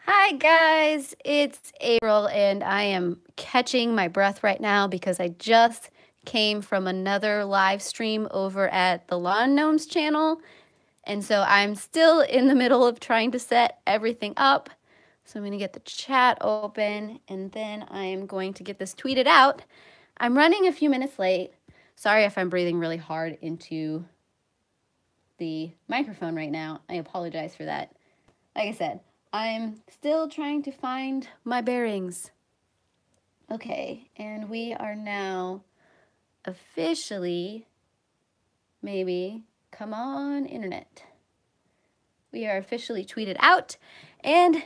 Hi guys, it's April and I am catching my breath right now because I just came from another live stream over at the Lawn Gnomes channel, and so I'm still in the middle of trying to set everything up. So I'm going to get the chat open and then I am going to get this tweeted out. I'm running a few minutes late. Sorry if I'm breathing really hard into the microphone right now. I apologize for that. Like I said, I'm still trying to find my bearings. Okay, and we are now officially, maybe, come on, internet. We are officially tweeted out, and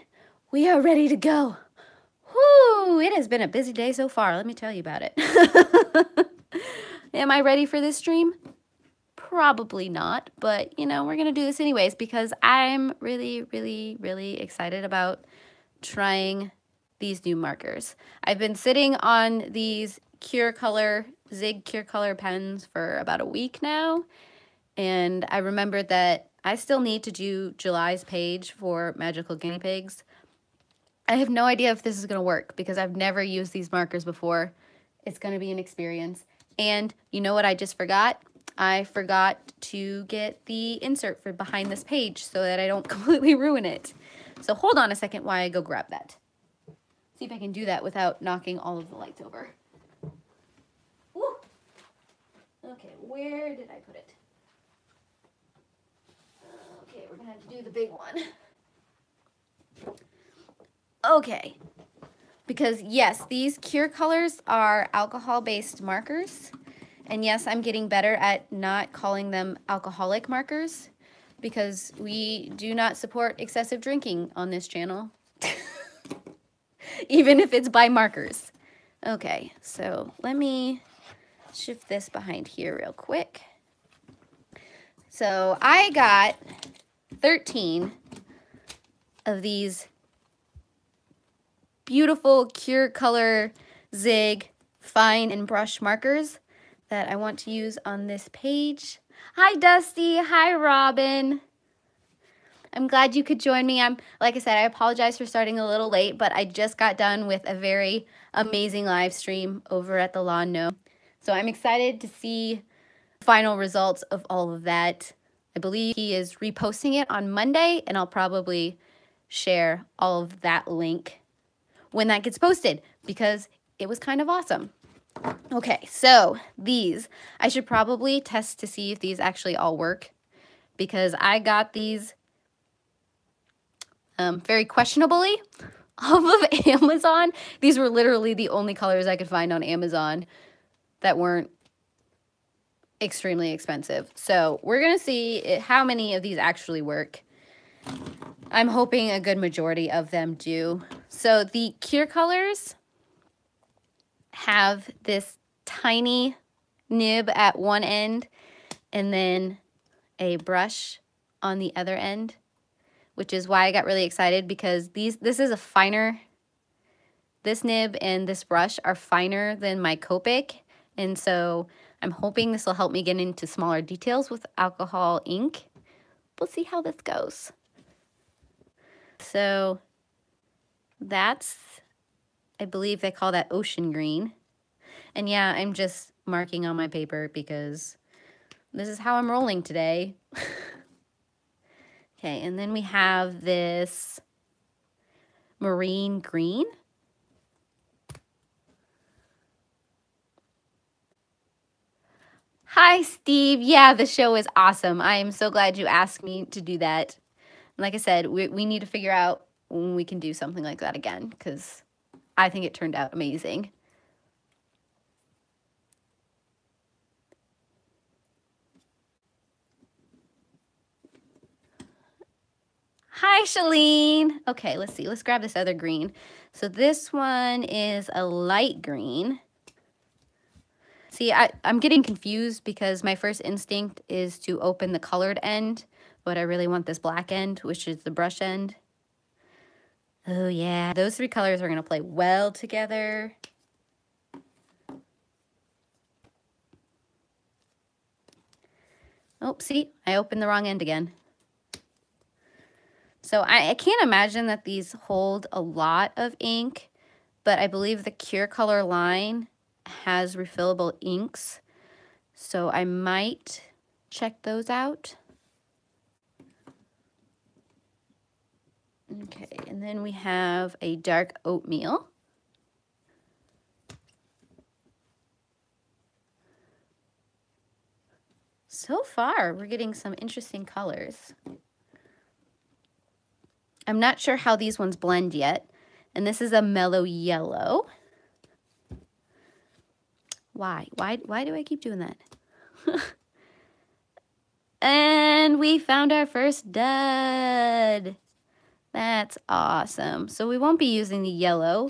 we are ready to go. Whoo, it has been a busy day so far, let me tell you about it. Am I ready for this stream? Probably not, but you know, we're gonna do this anyways because I'm really excited about trying these new markers. I've been sitting on these Kurecolor, Zig Kurecolor pens for about a week now, and I remembered that I still need to do July's page for Magical Guinea Pigs. I have no idea if this is gonna work because I've never used these markers before. It's gonna be an experience. And you know what I just forgot? I forgot to get the insert for behind this page so that I don't completely ruin it. So hold on a second while I go grab that. See if I can do that without knocking all of the lights over. Woo! Okay, where did I put it? Okay, we're gonna have to do the big one. Okay, because yes, these Kurecolors are alcohol-based markers. And yes, I'm getting better at not calling them alcoholic markers because we do not support excessive drinking on this channel, even if it's by markers. Okay, so let me shift this behind here real quick. So I got 13 of these beautiful Kurecolor Zig fine and brush markers that I want to use on this page. Hi Dusty, hi Robin. I'm glad you could join me. Like I said, I apologize for starting a little late, but I just got done with a very amazing live stream over at the Lawn Gnome. So I'm excited to see final results of all of that. I believe he is reposting it on Monday, and I'll probably share all of that link when that gets posted because it was kind of awesome. Okay, so these, I should probably test to see if these actually all work because I got these very questionably off of Amazon. These were literally the only colors I could find on Amazon that weren't extremely expensive. So we're going to see how many of these actually work. I'm hoping a good majority of them do. So the Kurecolors have this tiny nib at one end and then a brush on the other end, which is why I got really excited because this is a finer, this nib and this brush are finer than my Copic, and so I'm hoping this will help me get into smaller details with alcohol ink. We'll see how this goes. So that's, I believe they call that ocean green. And yeah, I'm just marking on my paper because this is how I'm rolling today. Okay, and then we have this marine green. Hi, Steve. Yeah, the show is awesome. I am so glad you asked me to do that. Like I said, we need to figure out when we can do something like that again because I think it turned out amazing. Hi, Shalene. Okay, let's see. Let's grab this other green. So this one is a light green. See, I'm getting confused because my first instinct is to open the colored end, but I really want this black end, which is the brush end. Oh yeah, those three colors are going to play well together. Oh, see, I opened the wrong end again. So I can't imagine that these hold a lot of ink, but I believe the Kurecolor line has refillable inks. So I might check those out. Okay, and then we have a dark oatmeal. So far, we're getting some interesting colors. I'm not sure how these ones blend yet. And this is a mellow yellow. Why do I keep doing that? And we found our first dud. That's awesome. So we won't be using the yellow,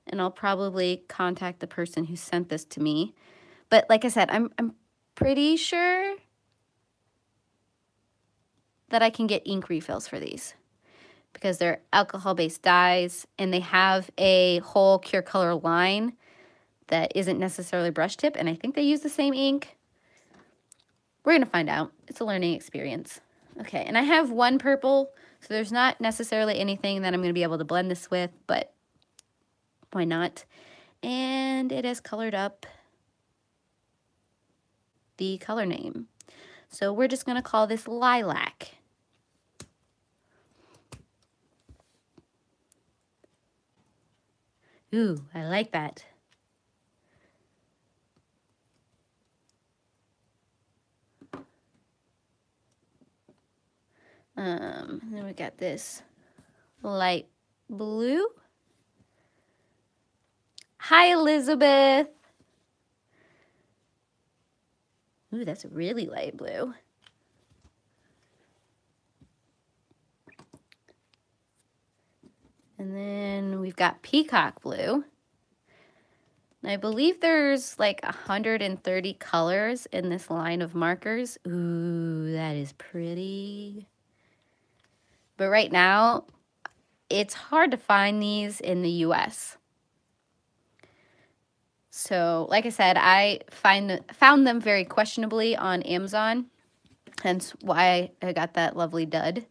and I'll probably contact the person who sent this to me. But like I said, I'm pretty sure that I can get ink refills for these because they're alcohol-based dyes, and they have a whole Kurecolor line that isn't necessarily brush tip, and I think they use the same ink. We're gonna find out. It's a learning experience. Okay, and I have one purple, so there's not necessarily anything that I'm gonna be able to blend this with, but why not? And it has colored up the color name. So we're just gonna call this Lilac. Ooh, I like that. Then we got this light blue. Hi, Elizabeth. Ooh, that's really light blue. And then we've got peacock blue. I believe there's like 130 colors in this line of markers. Ooh, that is pretty. But right now, it's hard to find these in the US. So, like I said, I found them very questionably on Amazon, hence why I got that lovely dud.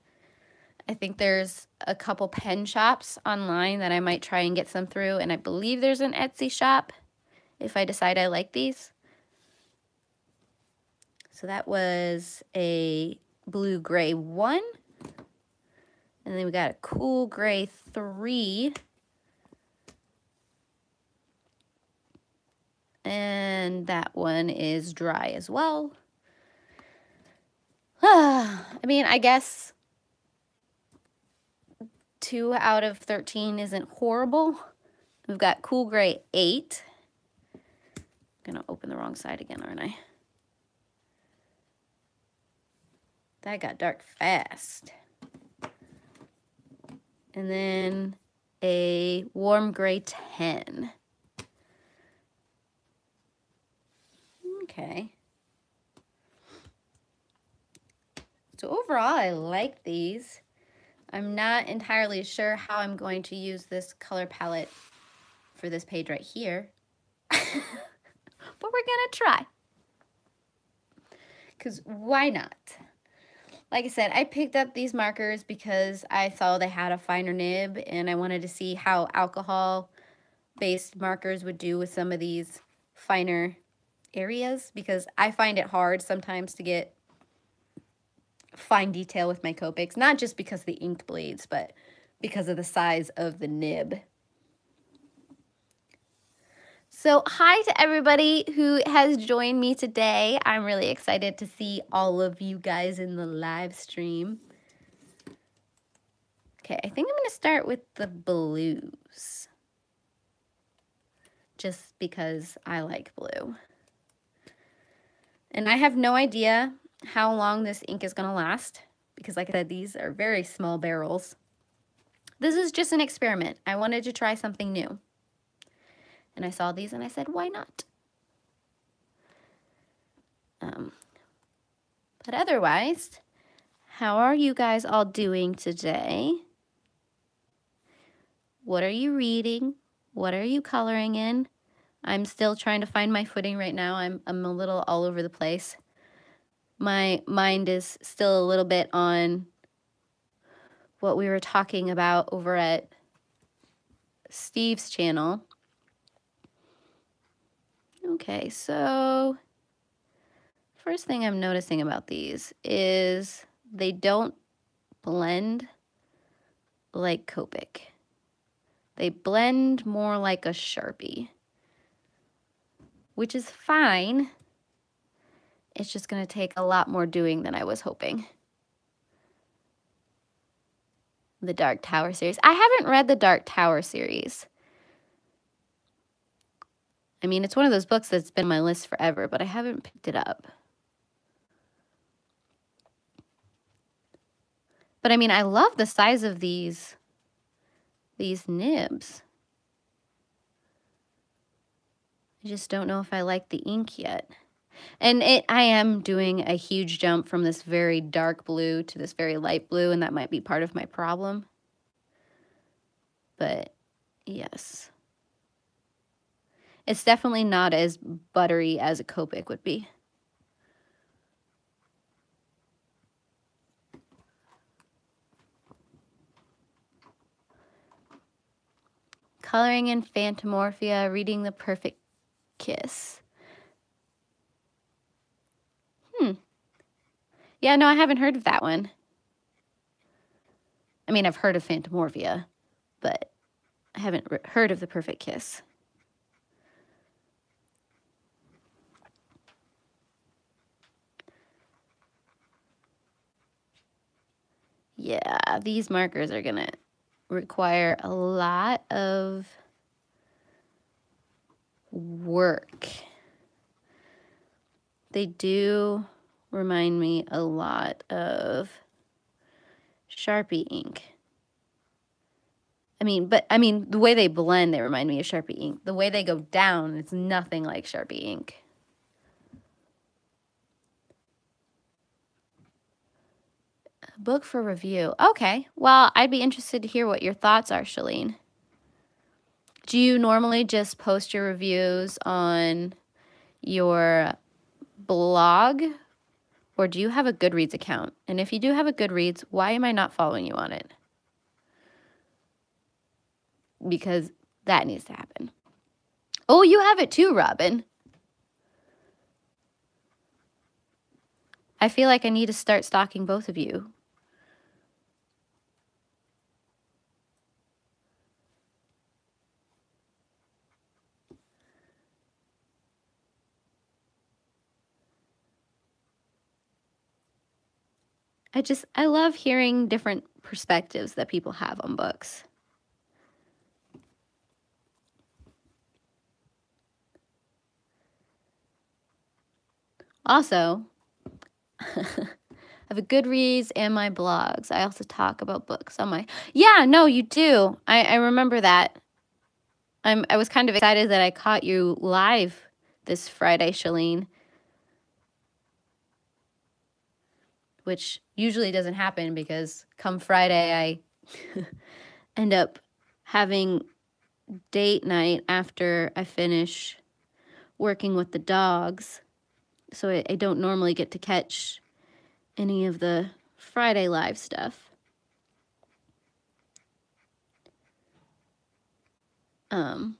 I think there's a couple pen shops online that I might try and get some through, and I believe there's an Etsy shop if I decide I like these. So that was a blue-gray 1. And then we got a cool gray 3. And that one is dry as well. I mean, I guess 2 out of 13 isn't horrible. We've got cool gray 8. I'm gonna open the wrong side again, aren't I? That got dark fast. And then a warm gray 10. Okay. So overall, I like these. I'm not entirely sure how I'm going to use this color palette for this page right here. But we're gonna try. Because why not? Like I said, I picked up these markers because I saw they had a finer nib, and I wanted to see how alcohol-based markers would do with some of these finer areas, because I find it hard sometimes to get fine detail with my Copics, not just because of the ink bleeds, but because of the size of the nib. So hi to everybody who has joined me today. I'm really excited to see all of you guys in the live stream. Okay, I think I'm going to start with the blues, just because I like blue. And I have no idea how long this ink is going to last, because like I said, these are very small barrels. This is just an experiment. I wanted to try something new. And I saw these and I said, why not? But otherwise, how are you guys all doing today? What are you reading? What are you coloring in? I'm still trying to find my footing right now. I'm a little all over the place. My mind is still a little bit on what we were talking about over at Steve's channel. Okay, so first thing I'm noticing about these is they don't blend like Copic. They blend more like a Sharpie, which is fine. It's just going to take a lot more doing than I was hoping. The Dark Tower series. I haven't read the Dark Tower series. I mean, it's one of those books that's been on my list forever, but I haven't picked it up. But I mean, I love the size of these nibs. I just don't know if I like the ink yet. And I am doing a huge jump from this very dark blue to this very light blue, and that might be part of my problem. But yes. It's definitely not as buttery as a Copic would be. Coloring in Phantomorphia, Reading the Perfect Kiss. Yeah, no, I haven't heard of that one. I mean, I've heard of Phantomorphia, but I haven't heard of The Perfect Kiss. Yeah, these markers are gonna require a lot of work. They do remind me a lot of Sharpie ink. I mean, the way they blend, they remind me of Sharpie ink. The way they go down, it's nothing like Sharpie ink. A book for review. Okay, well, I'd be interested to hear what your thoughts are, Shalene. Do you normally just post your reviews on your blog, or do you have a Goodreads account? And if you do have a Goodreads, why am I not following you on it? Because that needs to happen. Oh, you have it too, Robin. I feel like I need to start stalking both of you. I love hearing different perspectives that people have on books. Also, I have a Goodreads and my blogs. I also talk about books on my... Yeah, no, you do. I remember that. I was kind of excited that I caught you live this Friday, Shalene. Which usually doesn't happen because come Friday, I end up having date night after I finish working with the dogs. So I don't normally get to catch any of the Friday live stuff. But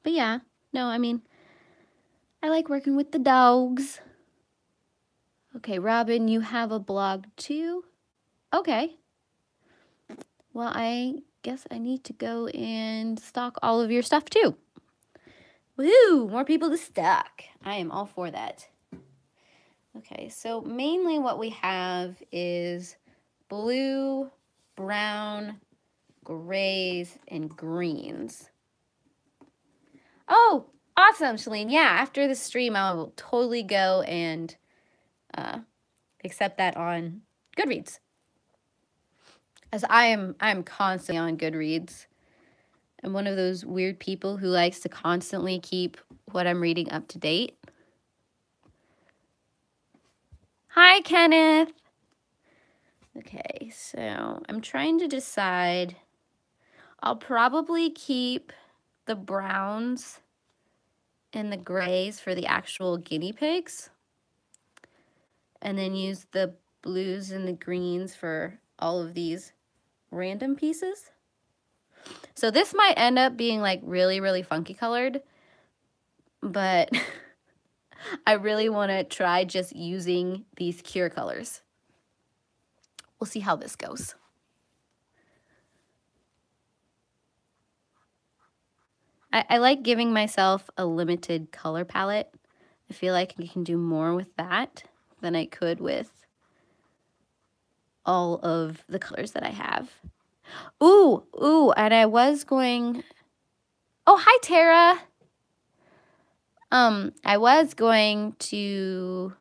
yeah, no, I mean, I like working with the dogs. Okay, Robin, you have a blog too? Okay. Well, I guess I need to go and stalk all of your stuff too. Woo! More people to stalk. I am all for that. Okay, so mainly what we have is blue, brown, grays, and greens. Oh, awesome, Shalene. Yeah, after the stream, I will totally go and accept that on Goodreads. As I'm constantly on Goodreads. I'm one of those weird people who likes to constantly keep what I'm reading up to date. Hi, Kenneth. Okay, so I'm trying to decide. I'll probably keep the browns and the grays for the actual guinea pigs, and then use the blues and the greens for all of these random pieces. So this might end up being like really, really funky colored, but I really want to try just using these Kurecolors. We'll see how this goes. I like giving myself a limited color palette. I feel like I can do more with that than I could with all of the colors that I have. Ooh, and I was going... Oh, hi, Tara. I was going to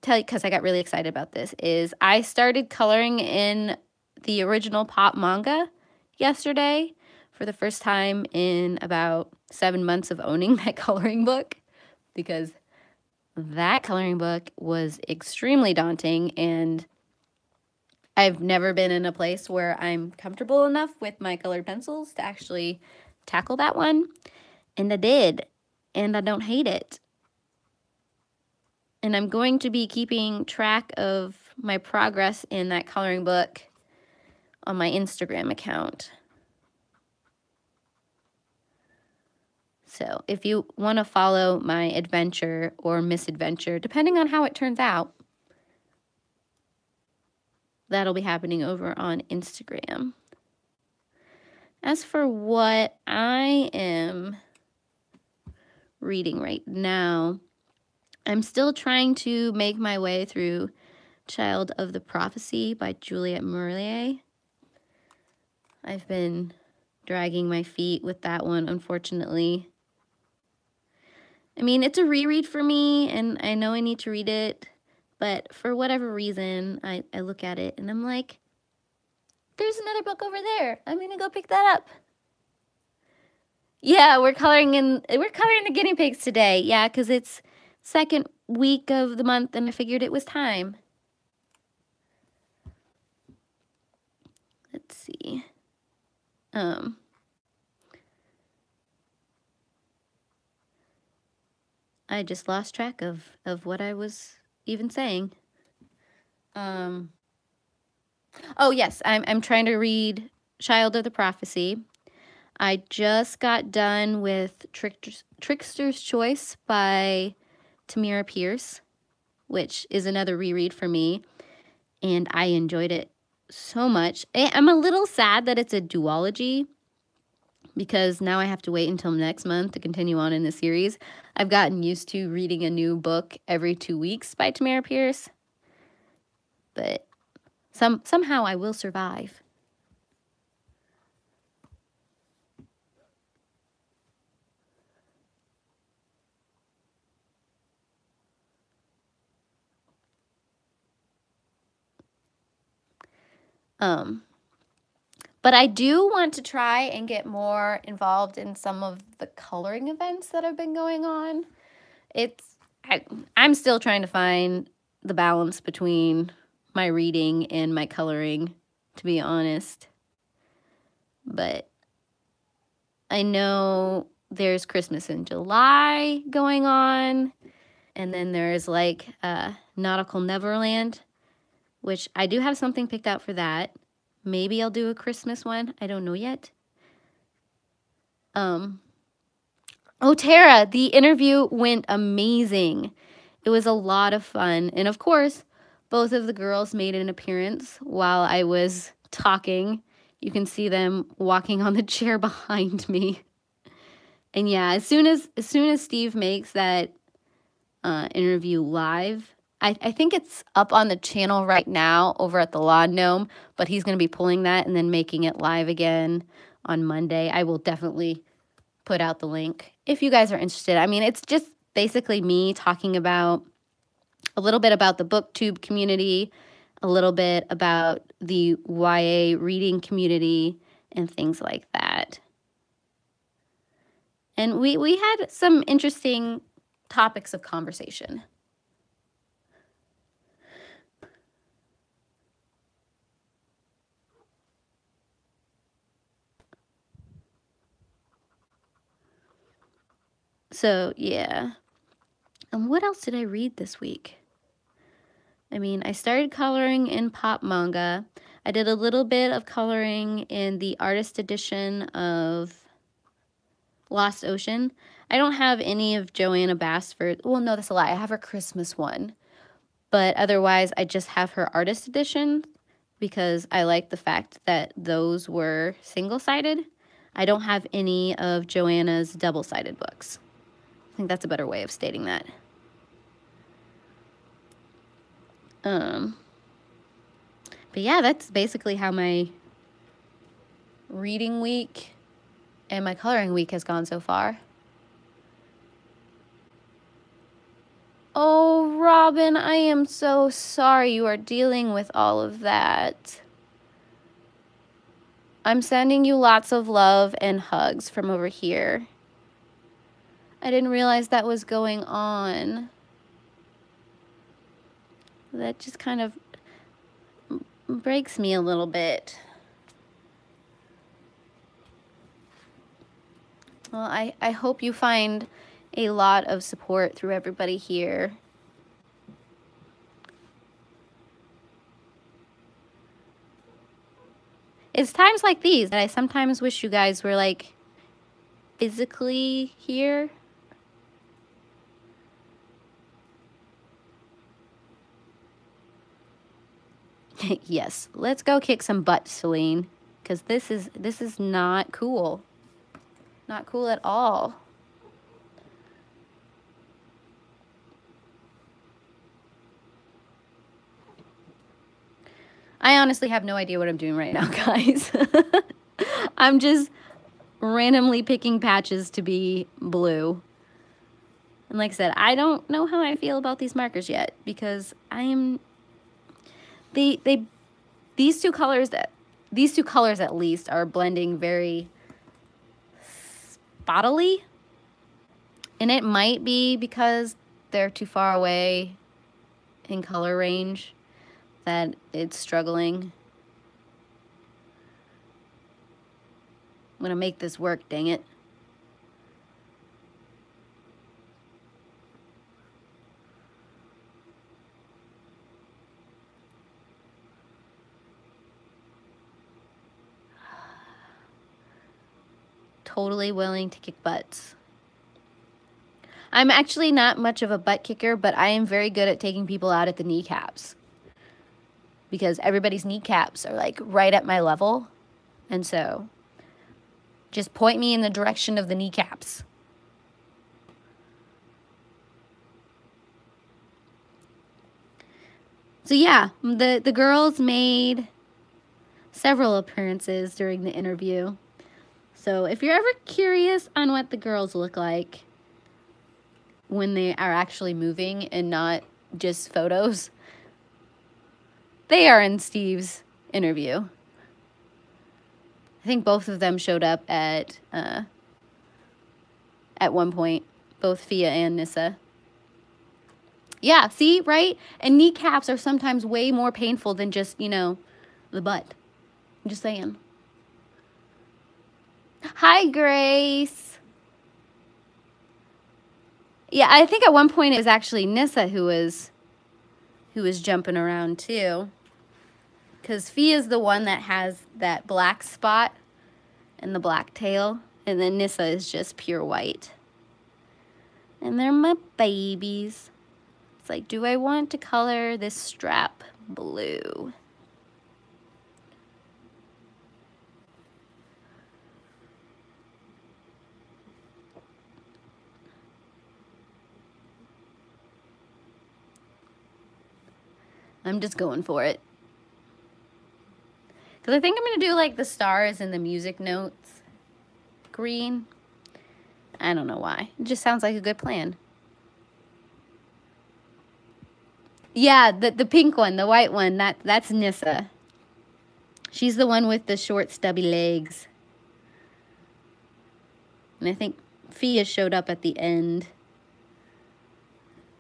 tell you, because I got really excited about this, is I started coloring in the original Pop manga yesterday for the first time in about 7 months of owning that coloring book, because that coloring book was extremely daunting, and I've never been in a place where I'm comfortable enough with my colored pencils to actually tackle that one, and I did, and I don't hate it. And I'm going to be keeping track of my progress in that coloring book on my Instagram account. So if you want to follow my adventure or misadventure, depending on how it turns out, that'll be happening over on Instagram. As for what I am reading right now, I'm still trying to make my way through Child of the Prophecy by Juliette Murlier. I've been dragging my feet with that one, unfortunately. I mean, it's a reread for me, and I know I need to read it, but for whatever reason, I look at it and I'm like, there's another book over there. I'm gonna go pick that up. Yeah, we're coloring the guinea pigs today. Yeah, because it's second week of the month and I figured it was time. Let's see. I just lost track of what I was even saying. Oh yes, I'm trying to read Child of the Prophecy. I just got done with Trickster's Choice by Tamira Pierce, which is another reread for me, and I enjoyed it so much. I'm a little sad that it's a duology, because now I have to wait until next month to continue on in the series. I've gotten used to reading a new book every 2 weeks by Tamira Pierce, but somehow I will survive. But I do want to try and get more involved in some of the coloring events that have been going on. I'm still trying to find the balance between my reading and my coloring, to be honest. But I know there's Christmas in July going on, and then there's like Nautical Neverland, which I do have something picked out for that. Maybe I'll do a Christmas one. I don't know yet. Oh, Tara, the interview went amazing. It was a lot of fun. And of course, both of the girls made an appearance while I was talking. You can see them walking on the chair behind me. And yeah, as soon as Steve makes that interview live, I think it's up on the channel right now over at the Lawn Gnome, but he's going to be pulling that and then making it live again on Monday. I will definitely put out the link if you guys are interested. I mean, it's just basically me talking about a little bit about the booktube community, a little bit about the YA reading community, and things like that. And we had some interesting topics of conversation. So, yeah. And what else did I read this week? I mean, I started coloring in pop manga. I did a little bit of coloring in the artist edition of Lost Ocean. I don't have any of Joanna Basford. Well, no, that's a lie. I have her Christmas one. But otherwise, I just have her artist edition because I like the fact that those were single-sided. I don't have any of Joanna's double-sided books. I think that's a better way of stating that. But yeah, that's basically how my reading week and my coloring week has gone so far. Oh, Robin, I am so sorry you are dealing with all of that. I'm sending you lots of love and hugs from over here. I didn't realize that was going on. That just kind of breaks me a little bit. Well, I hope you find a lot of support through everybody here. It's times like these that I sometimes wish you guys were like physically here. Yes, let's go kick some butt, Celine, because this is not cool. Not cool at all. I honestly have no idea what I'm doing right now, guys. I'm just randomly picking patches to be blue. And like I said, I don't know how I feel about these markers yet because I am these two colors at least are blending very spottily. And it might be because they're too far away in color range that it's struggling. I'm gonna make this work, dang it. Totally willing to kick butts. I'm actually not much of a butt kicker, but I am very good at taking people out at the kneecaps. Because everybody's kneecaps are like right at my level. And so just point me in the direction of the kneecaps. So yeah, the girls made several appearances during the interview. So if you're ever curious on what the girls look like when they are actually moving and not just photos, they are in Steve's interview. I think both of them showed up at one point, both Fia and Nissa. Yeah, see, right? And kneecaps are sometimes way more painful than just, you know, the butt. I'm just saying. Hi, Grace. Yeah, I think at one point it was actually Nissa who was jumping around too. Because Fia's the one that has that black spot and the black tail. And then Nissa is just pure white. And they're my babies. It's like, do I want to color this strap blue? I'm just going for it. Because I think I'm going to do like the stars and the music notes green. I don't know why. It just sounds like a good plan. Yeah, the pink one, the white one, that's Nissa. She's the one with the short stubby legs. And I think Fia showed up at the end.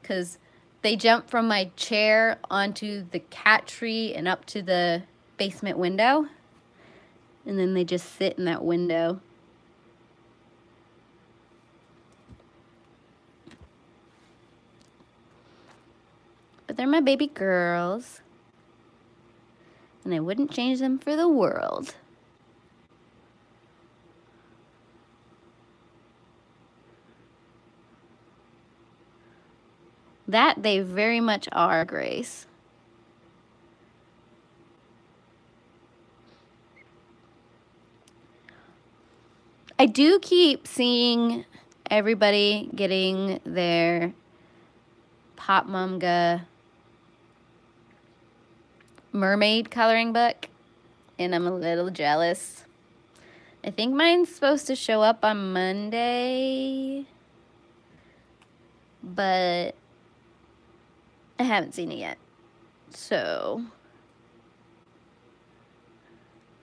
Because they jump from my chair onto the cat tree and up to the basement window. And then they just sit in that window. But they're my baby girls. And I wouldn't change them for the world. That they very much are, Grace. I do keep seeing everybody getting their Pop MANGA mermaid coloring book, and I'm a little jealous. I think mine's supposed to show up on Monday, but I haven't seen it yet. So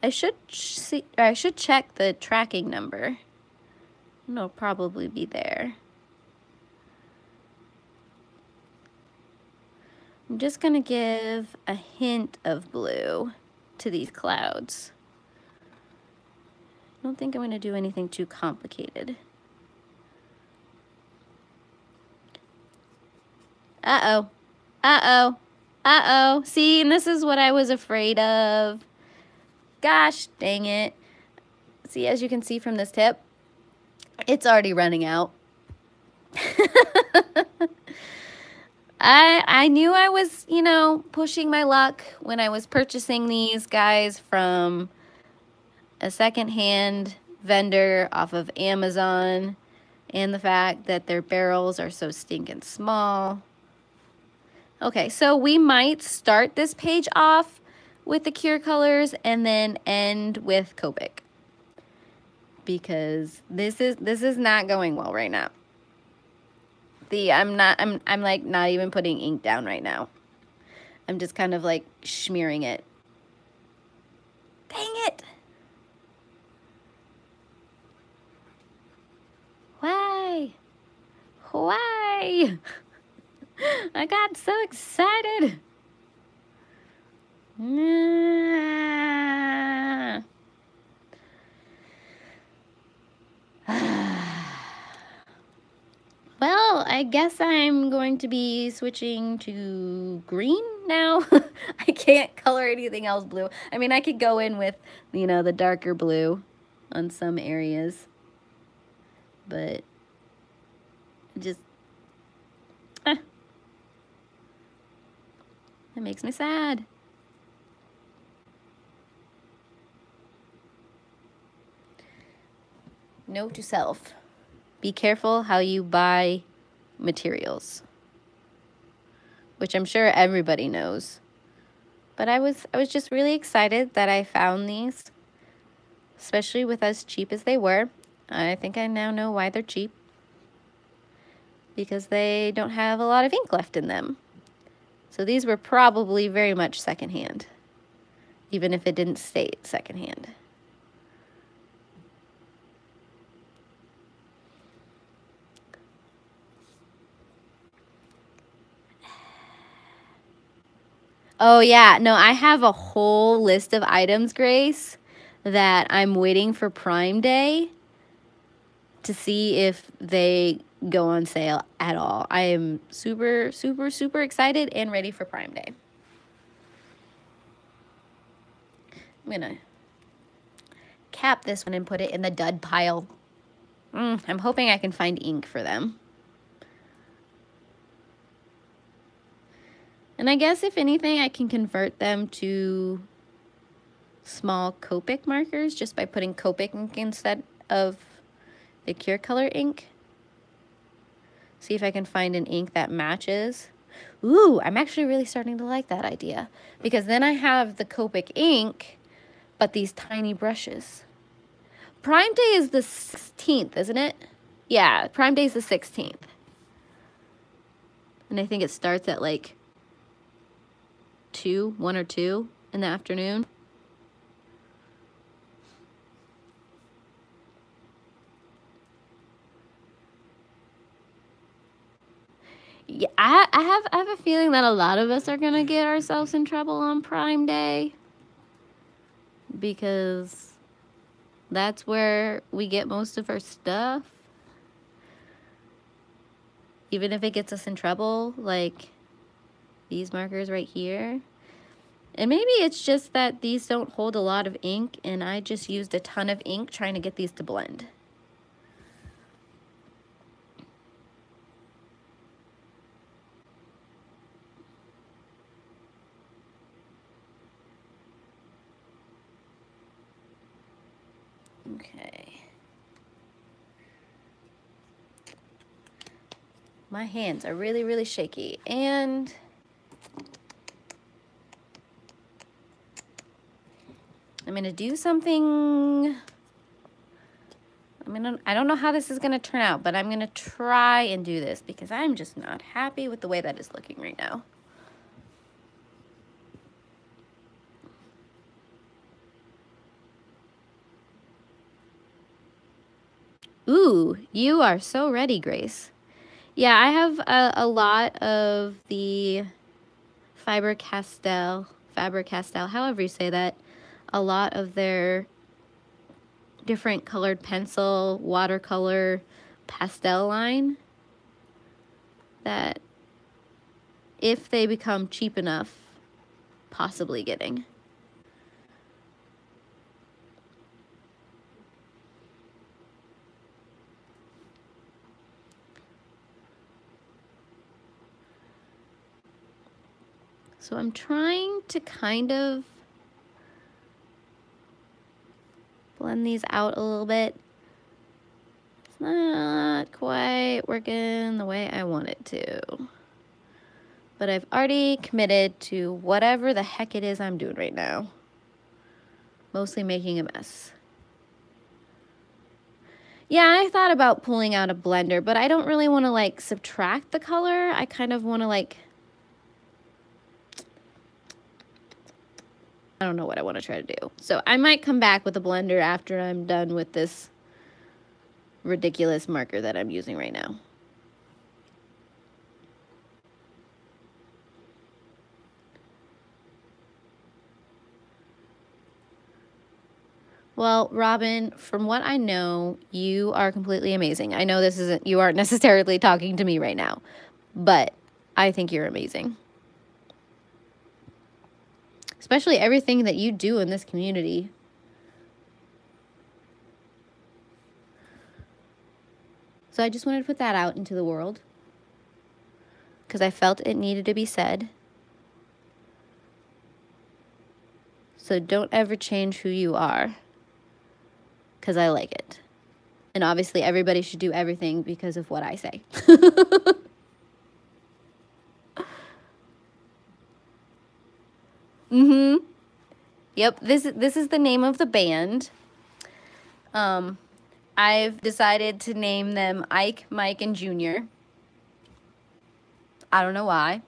I should check the tracking number. It'll probably be there. I'm just gonna give a hint of blue to these clouds. I don't think I'm gonna do anything too complicated. Uh-oh. Uh-oh. Uh-oh. See, and this is what I was afraid of. Gosh, dang it. See, as you can see from this tip, it's already running out. I knew I was, you know, pushing my luck when I was purchasing these guys from a secondhand vendor off of Amazon, and the fact that their barrels are so stinking small. Okay, so we might start this page off with the Kurecolors and then end with Copic, because this is not going well right now. I'm like not even putting ink down right now. I'm just kind of like smearing it. Dang it. Why? Why? I got so excited. Nah. Well, I guess I'm going to be switching to green now. I can't color anything else blue. I mean, I could go in with, you know, the darker blue on some areas, but just, it makes me sad. Note to self. Be careful how you buy materials, which I'm sure everybody knows. But I was just really excited that I found these, especially with as cheap as they were. I think I now know why they're cheap, because they don't have a lot of ink left in them. So these were probably very much secondhand, even if it didn't state secondhand. Oh yeah, no, I have a whole list of items, Grace, that I'm waiting for Prime Day to see if they go on sale at all. I am super, super, super excited and ready for Prime Day. I'm gonna cap this one and put it in the dud pile. I'm hoping I can find ink for them. And I guess if anything, I can convert them to small Copic markers just by putting Copic ink instead of the Kurecolor ink. See if I can find an ink that matches. Ooh, I'm actually really starting to like that idea, because then I have the Copic ink, but these tiny brushes. Prime Day is the 16th, isn't it? Yeah, Prime Day is the 16th. And I think it starts at like 1 or 2 in the afternoon. Yeah, I have a feeling that a lot of us are gonna get ourselves in trouble on Prime Day, because that's where we get most of our stuff. Even if it gets us in trouble, like, these markers right here. And maybe it's just that these don't hold a lot of ink and I just used a ton of ink trying to get these to blend. Okay. My hands are really, really shaky, and I'm gonna do something. I don't know how this is gonna turn out, but I'm gonna try and do this because I'm just not happy with the way that is looking right now. Ooh, you are so ready, Grace. Yeah, I have a lot of the Faber-Castell, however you say that, a lot of their different colored pencil, watercolor, pastel line that if they become cheap enough, possibly getting. So I'm trying to kind of blend these out a little bit. It's not quite working the way I want it to. But I've already committed to whatever the heck it is I'm doing right now. Mostly making a mess. Yeah, I thought about pulling out a blender, but I don't really want to like subtract the color. I kind of want to like, I don't know what I want to try to do. So I might come back with a blender after I'm done with this ridiculous marker that I'm using right now. Well, Robin, from what I know, you are completely amazing. I know this isn't, you aren't necessarily talking to me right now, but I think you're amazing. Especially everything that you do in this community. So I just wanted to put that out into the world because I felt it needed to be said. So don't ever change who you are because I like it. And obviously everybody should do everything because of what I say. Mm-hmm. Yep, this is the name of the band. I've decided to name them Ike, Mike, and Junior. I don't know why.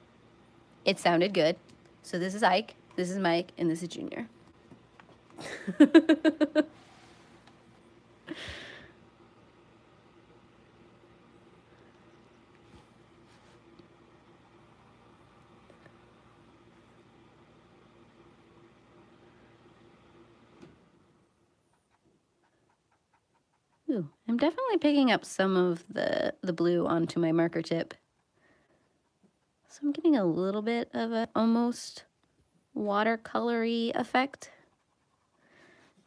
It sounded good. So this is Ike, this is Mike, and this is Junior. Ooh, I'm definitely picking up some of the blue onto my marker tip. So I'm getting a little bit of a almost watercolory effect.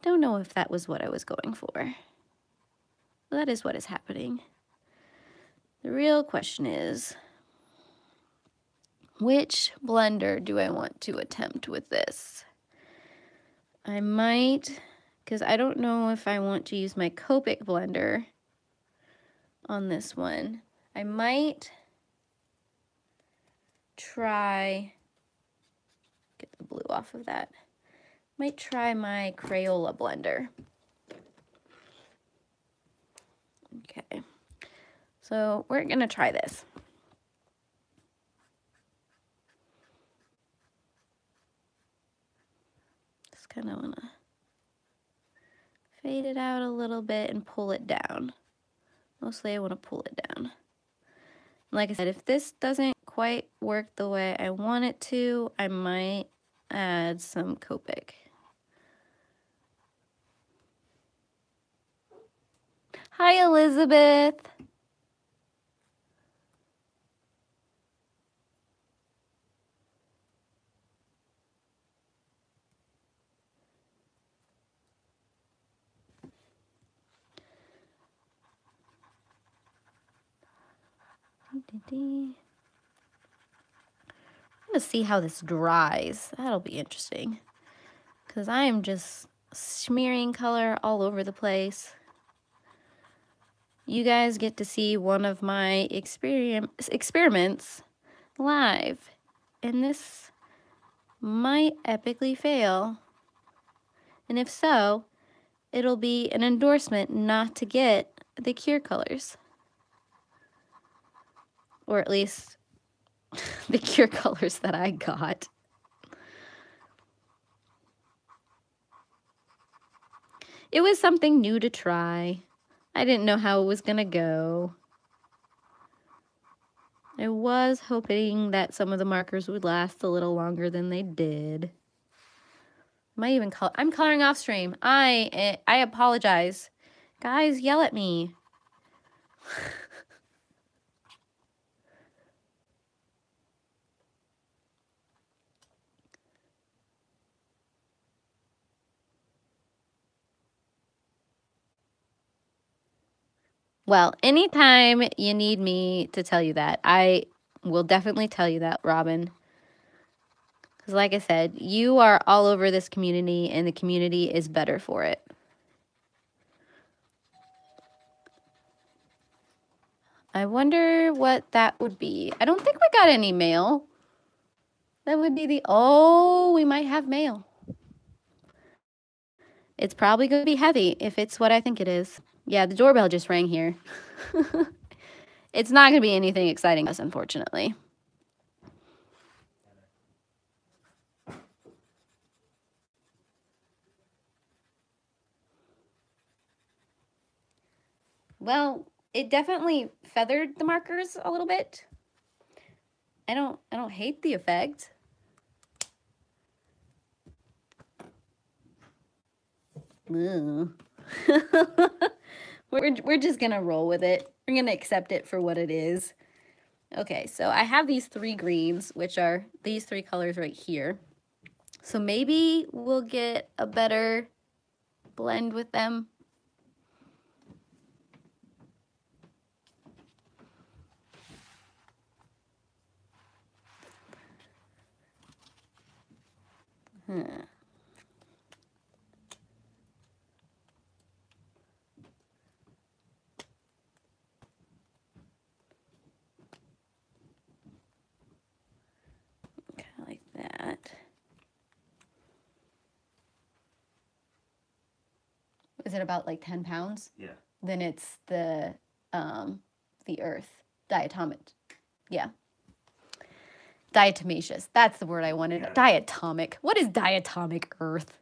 Don't know if that was what I was going for. That is what is happening. The real question is, which blender do I want to attempt with this? I might, because I don't know if I want to use my Copic blender on this one. I might try, get the blue off of that. Might try my Crayola blender. Okay, so we're gonna try this. Just kind of wanna fade it out a little bit and pull it down. Mostly I wanna pull it down. Like I said, if this doesn't quite work the way I want it to, I might add some Copic. Hi, Elizabeth. I'm gonna see how this dries. That'll be interesting. Because I am just smearing color all over the place. You guys get to see one of my experiments live. And this might epically fail. And if so, it'll be an endorsement not to get the Curecolors. Or at least the Curecolors that I got. It was something new to try. I didn't know how it was gonna go. I was hoping that some of the markers would last a little longer than they did. I'm coloring off stream. I apologize. Guys, yell at me. Well, anytime you need me to tell you that, I will definitely tell you that, Robin. Because like I said, you are all over this community, and the community is better for it. I wonder what that would be. I don't think we got any mail. That would be the... Oh, we might have mail. It's probably going to be heavy if it's what I think it is. Yeah, the doorbell just rang here. It's not going to be anything exciting, unfortunately. Well, it definitely feathered the markers a little bit. I don't hate the effect. We're just gonna roll with it. We're gonna accept it for what it is. Okay, so I have these 3 greens, which are these 3 colors right here. So maybe we'll get a better blend with them. Okay, like that. Is it about like 10 pounds? Yeah. Then it's the earth, diatomic. Yeah. Diatomaceous. That's the word I wanted. Yeah. Diatomic. What is diatomic earth?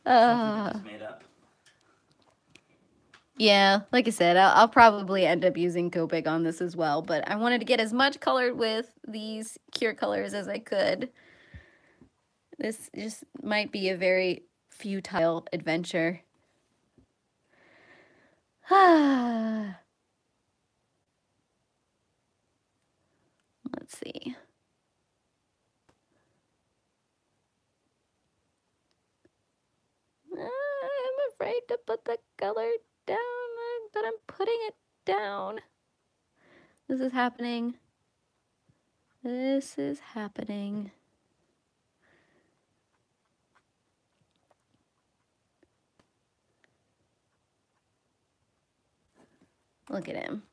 Made up. Yeah, like I said, I'll probably end up using Copic on this as well, but I wanted to get as much colored with these Curecolors as I could. This just might be a very futile adventure. Let's see. I'm afraid to put the color down, but I'm putting it down. This is happening. This is happening. Look at him.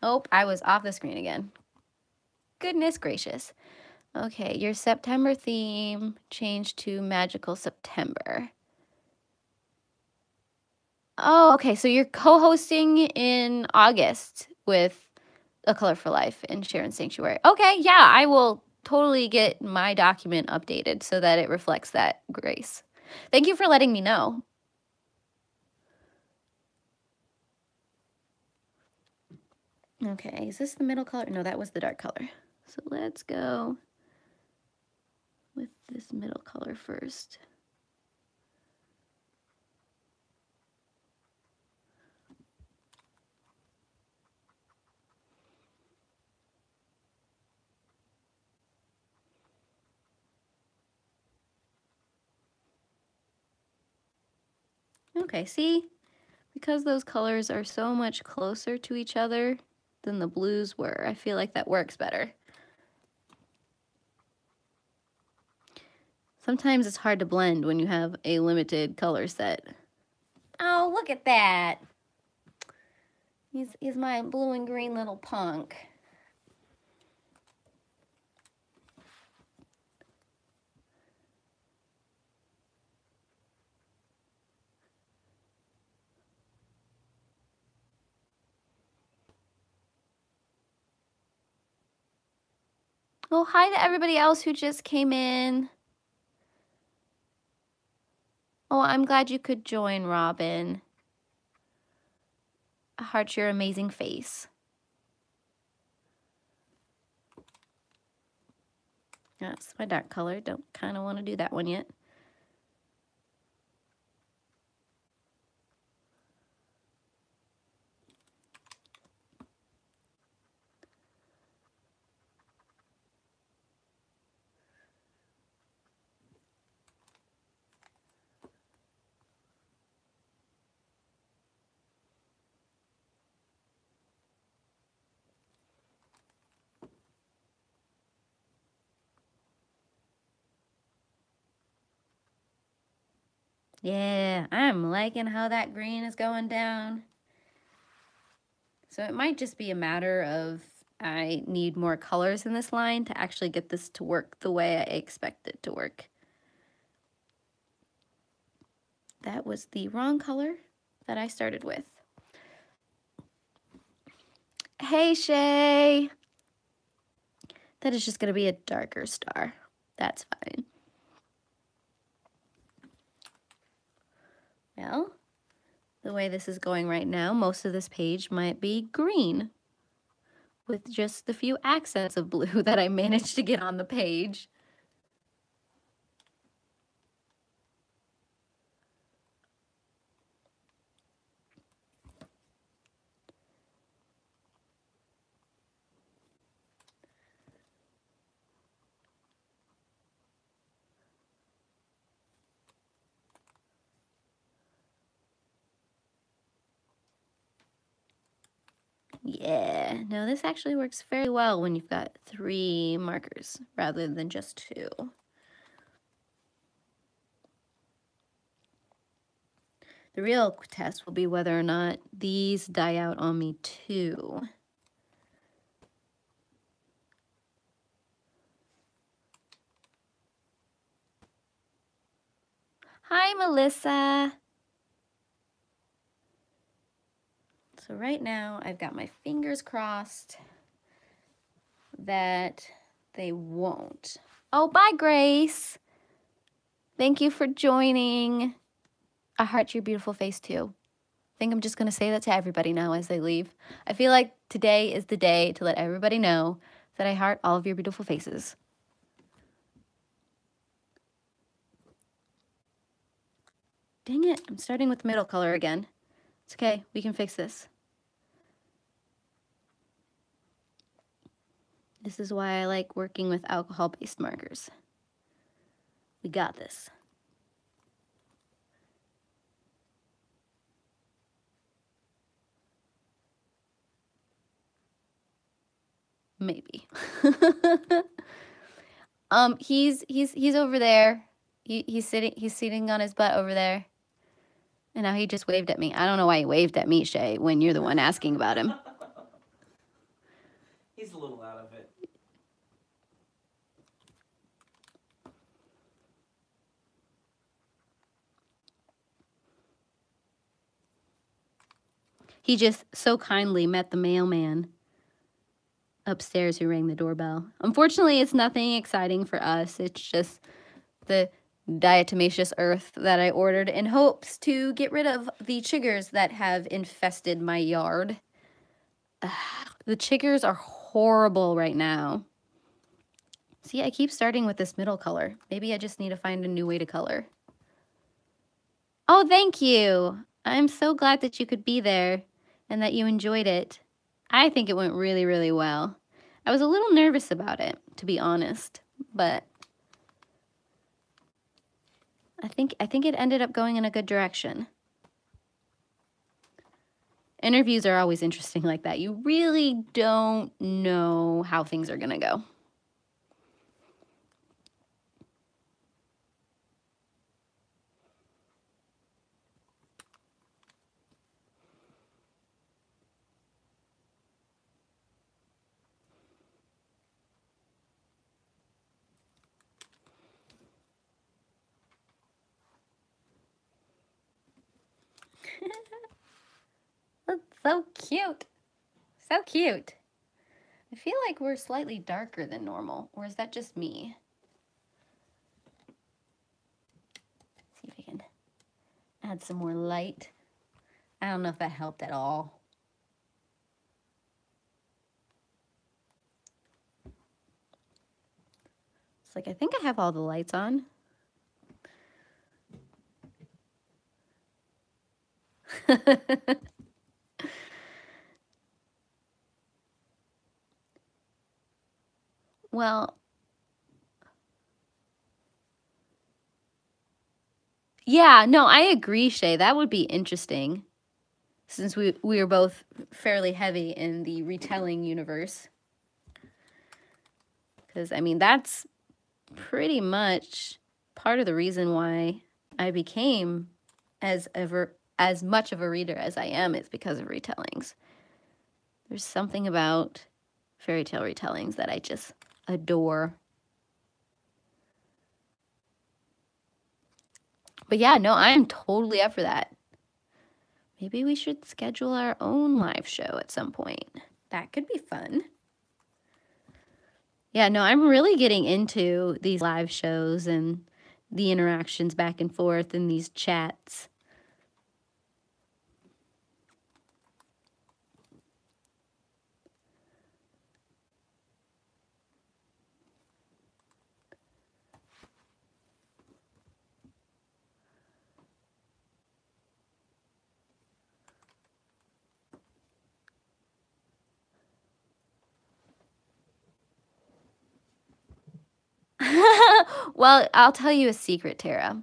Oh, I was off the screen again. Goodness gracious. Okay, your September theme changed to Magical September. Oh, okay, so you're co-hosting in August with A Color for Life and Sharon Sanctuary. Okay, yeah, I will totally get my document updated so that it reflects that grace. Thank you for letting me know. Okay, is this the middle color? No, that was the dark color. So let's go with this middle color first. Okay, see? Because those colors are so much closer to each other, than the blues were. I feel like that works better. Sometimes it's hard to blend when you have a limited color set. Oh, look at that. He's my blue and green little punk. Oh, hi to everybody else who just came in. Oh, I'm glad you could join, Robin. I heart your amazing face. That's my dark color. Don't kind of want to do that one yet. Yeah, I'm liking how that green is going down. So it might just be a matter of I need more colors in this line to actually get this to work the way I expect it to work. That was the wrong color that I started with. Hey, Shay. That is just going to be a darker star. That's fine. Well, the way this is going right now, most of this page might be green with just the few accents of blue that I managed to get on the page. Yeah, no, this actually works very well when you've got 3 markers rather than just 2. The real test will be whether or not these die out on me too. Hi, Melissa. So right now I've got my fingers crossed that they won't. Oh, bye, Grace. Thank you for joining. I heart your beautiful face too. I think I'm just going to say that to everybody now as they leave. I feel like today is the day to let everybody know that I heart all of your beautiful faces. Dang it, I'm starting with middle color again. It's okay, we can fix this. This is why I like working with alcohol-based markers. We got this. Maybe. He's over there. He's sitting on his butt over there. And now he just waved at me. I don't know why he waved at me, Shay, when you're the one asking about him. He's a little out of it. He just so kindly met the mailman upstairs who rang the doorbell. Unfortunately, it's nothing exciting for us. It's just the diatomaceous earth that I ordered in hopes to get rid of the chiggers that have infested my yard. The chiggers are horrible right now. See, I keep starting with this middle color. Maybe I just need to find a new way to color. Oh, thank you. I'm so glad that you could be there and that you enjoyed it. I think it went really, really well. I was a little nervous about it, to be honest, but I think it ended up going in a good direction. Interviews are always interesting like that. You really don't know how things are gonna go. That's so cute. So cute. I feel like we're slightly darker than normal, or is that just me? See if I can add some more light. I don't know if that helped at all. It's like, I think I have all the lights on. Well, yeah, no, I agree, Shay. That would be interesting, since we are both fairly heavy in the retelling universe. Because, I mean, that's pretty much part of the reason why I became as much of a reader as I am, is because of retellings. There's something about fairy tale retellings that I just adore. But yeah, no, I'm totally up for that. Maybe we should schedule our own live show at some point. That could be fun. Yeah, no, I'm really getting into these live shows and the interactions back and forth in these chats. Well, I'll tell you a secret, Tara.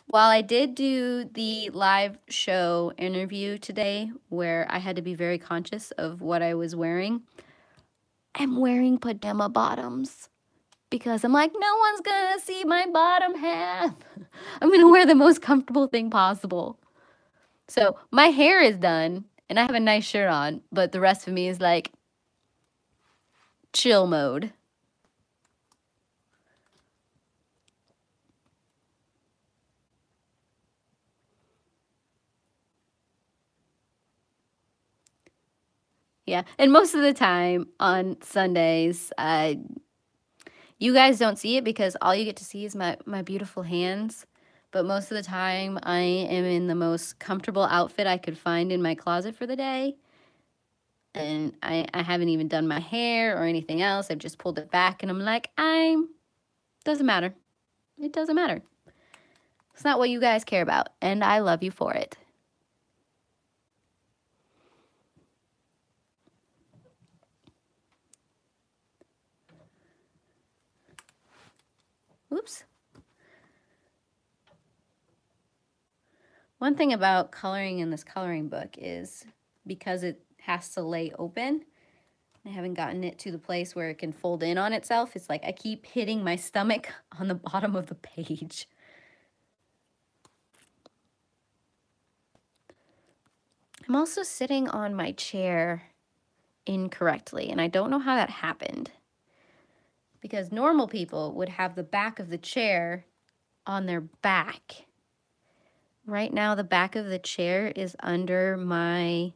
While I did do the live show interview today, where I had to be very conscious of what I was wearing, I'm wearing pajama bottoms because I'm like, no one's gonna see my bottom half. I'm gonna wear the most comfortable thing possible. So my hair is done and I have a nice shirt on, but the rest of me is like chill mode. Yeah, and most of the time on Sundays, you guys don't see it because all you get to see is my beautiful hands. But most of the time, I am in the most comfortable outfit I could find in my closet for the day. And I haven't even done my hair or anything else. I've just pulled it back and I'm like, doesn't matter. It doesn't matter. It's not what you guys care about. And I love you for it. Oops. One thing about coloring in this coloring book is because it has to lay open, I haven't gotten it to the place where it can fold in on itself. It's like I keep hitting my stomach on the bottom of the page. I'm also sitting on my chair incorrectly, and I don't know how that happened. Because normal people would have the back of the chair on their back. Right now, the back of the chair is under my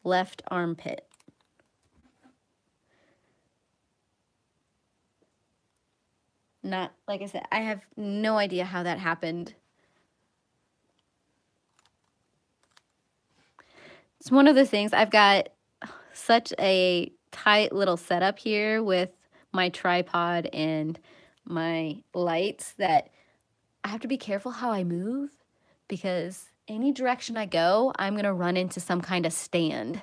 left armpit. Not, like I said, I have no idea how that happened. It's one of the things, I've got such a tight little setup here with my tripod and my lights that I have to be careful how I move, because any direction I go, I'm going to run into some kind of stand.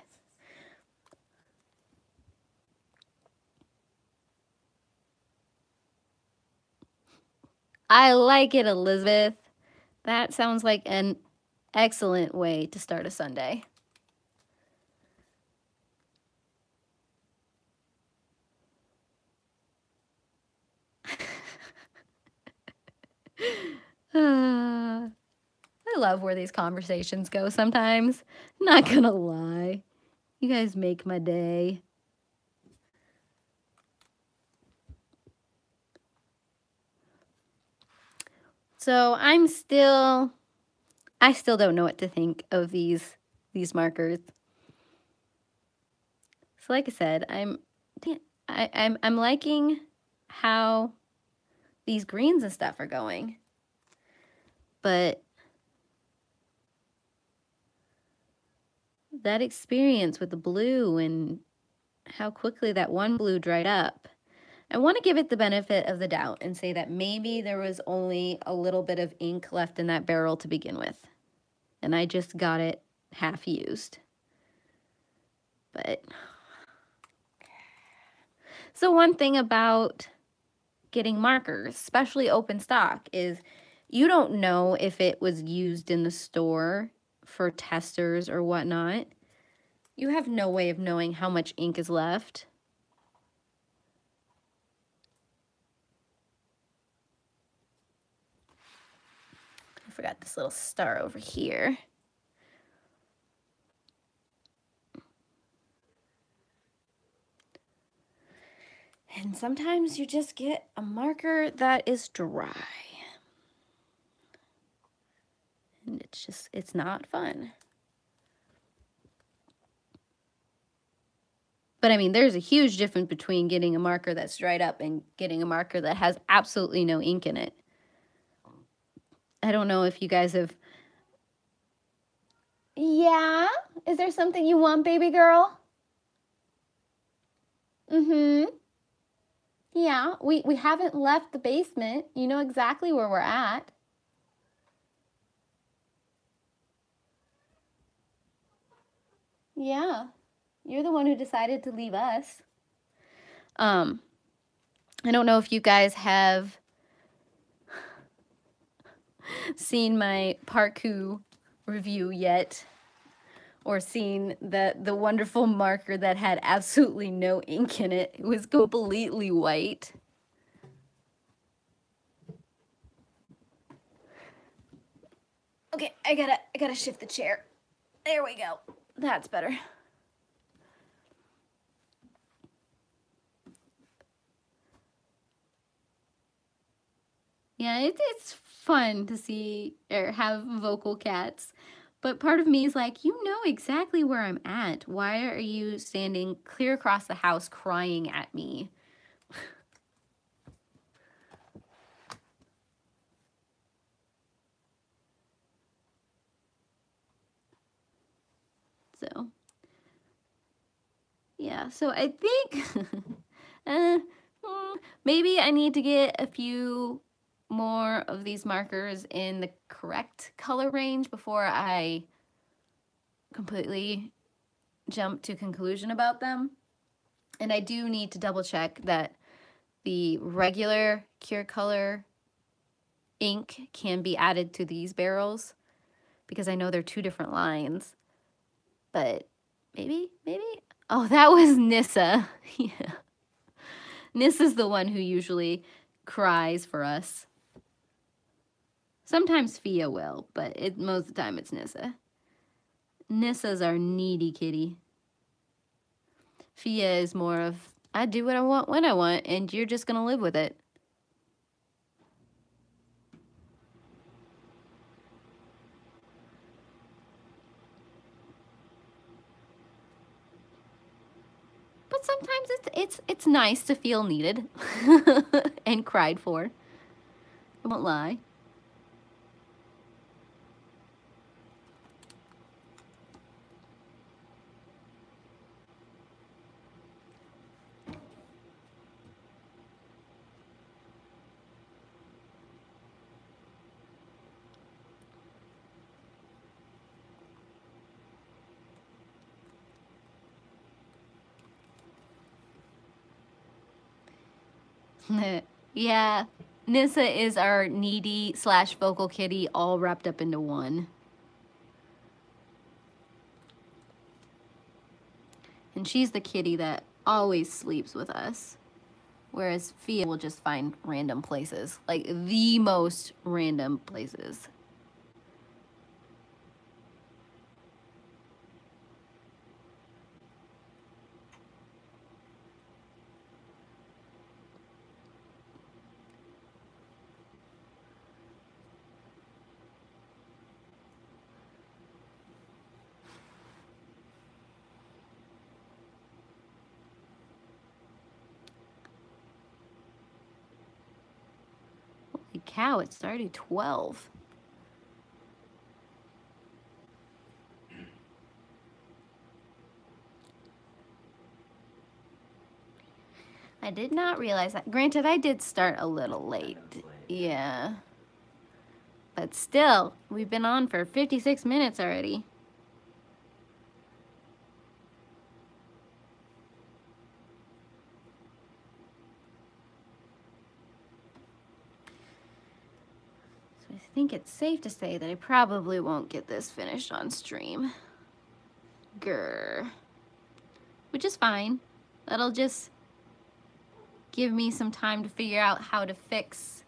I like it, Elizabeth. That sounds like an excellent way to start a Sunday. love where these conversations go sometimes. Not gonna lie. You guys make my day. So I still don't know what to think of these markers. So like I said, I'm liking how these greens and stuff are going. But that experience with the blue and how quickly that one blue dried up, I want to give it the benefit of the doubt and say that maybe there was only a little bit of ink left in that barrel to begin with, and I just got it half used. But so one thing about getting markers, especially open stock, is you don't know if it was used in the store for testers or whatnot. You have no way of knowing how much ink is left. I forgot this little star over here. And sometimes you just get a marker that is dry. And it's not fun. But I mean, there's a huge difference between getting a marker that's dried up and getting a marker that has absolutely no ink in it. I don't know if you guys have... Yeah? Is there something you want, baby girl? Mm-hmm. Yeah, we haven't left the basement. You know exactly where we're at. Yeah, you're the one who decided to leave us. I don't know if you guys have seen my parkour review yet, or seen the wonderful marker that had absolutely no ink in it. It was completely white. Okay, I gotta shift the chair. There we go. That's better. Yeah, it's fun to see or have vocal cats. But part of me is like, you know exactly where I'm at. Why are you standing clear across the house crying at me? So, yeah, so I think maybe I need to get a few more of these markers in the correct color range before I completely jump to conclusion about them. And I do need to double check that the regular Kurecolor ink can be added to these barrels, because I know they're two different lines. But maybe. Oh, that was Nissa. Yeah. Nissa's the one who usually cries for us. Sometimes Fia will, but most of the time it's Nissa. Nissa's our needy kitty. Fia is more of, I do what I want when I want, and you're just gonna live with it. But sometimes it's nice to feel needed and cried for. I won't lie. Yeah, Nissa is our needy / vocal kitty all wrapped up into one. And she's the kitty that always sleeps with us. Whereas Fia will just find random places, like the most random places. cow, it's already 12. I did not realize that. Granted, I did start a little late. Yeah. But still, we've been on for 56 minutes already. So I think it's safe to say that I probably won't get this finished on stream. Grr. Which is fine. That'll just give me some time to figure out how to fix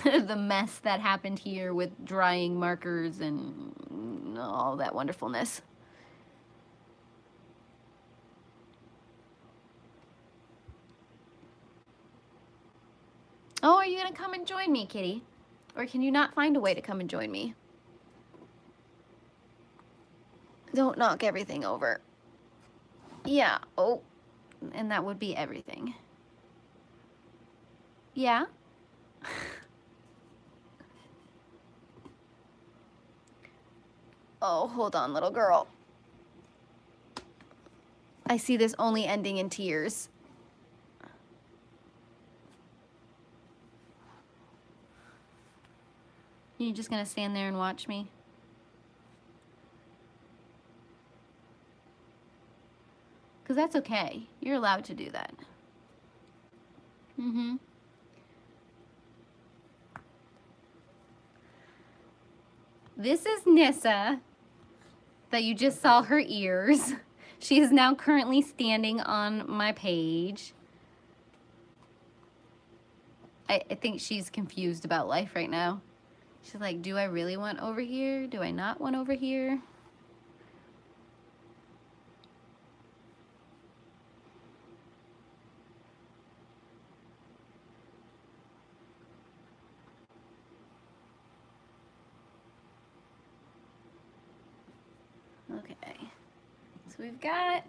the mess that happened here with drying markers and all that wonderfulness. Oh, are you gonna come and join me, kitty? Or can you not find a way to come and join me? Don't knock everything over. Yeah, oh, and that would be everything. Yeah? Oh, hold on, little girl. I see this only ending in tears. You're just gonna stand there and watch me? Because that's okay. You're allowed to do that. Mm-hmm. This is Nissa, that you just saw her ears. She is now currently standing on my page. I think she's confused about life right now. She's like, do I really want over here? Do I not want over here? Okay, so we've got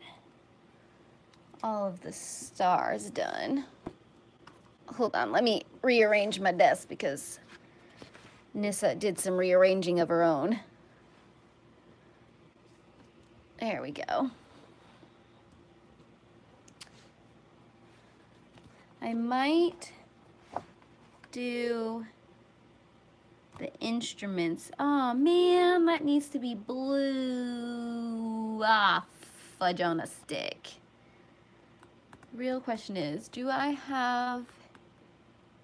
all of the stars done. Hold on, let me rearrange my desk because Nissa did some rearranging of her own. There we go. I might do the instruments. Oh man, that needs to be blue. Ah, fudge on a stick. Real question is, do I have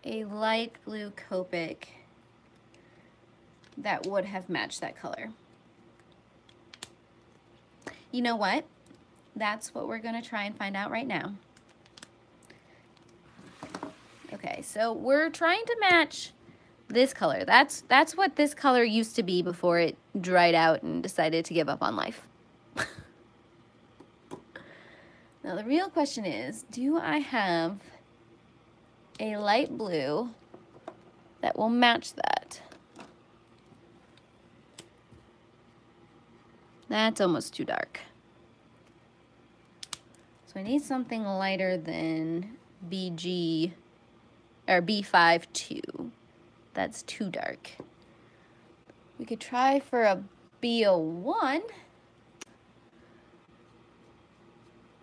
a light blue Copic that would have matched that color? You know what? That's what we're gonna try and find out right now. Okay, so we're trying to match this color. That's what this color used to be before it dried out and decided to give up on life. Now the real question is, do I have a light blue that will match that? That's almost too dark. So I need something lighter than BG or B52. That's too dark. We could try for a B01.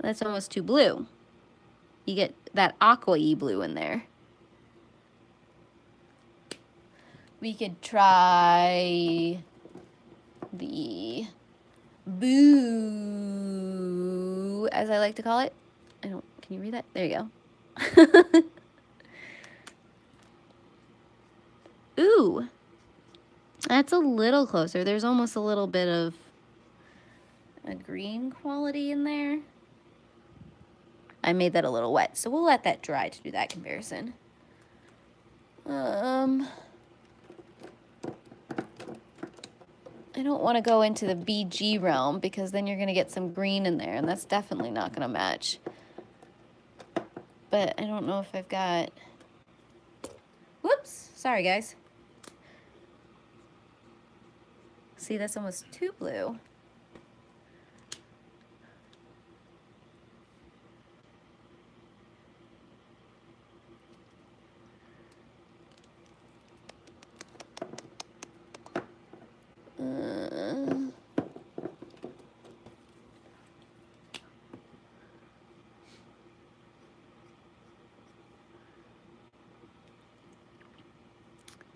That's almost too blue. You get that aqua-y blue in there. We could try the boo, as I like to call it. Can you read that? There you go. Ooh, that's a little closer. There's almost a little bit of a green quality in there. I made that a little wet, so we'll let that dry to do that comparison. I don't want to go into the BG realm because then you're going to get some green in there, and that's definitely not going to match. But I don't know if I've got... Whoops! Sorry, guys. See, that's almost too blue.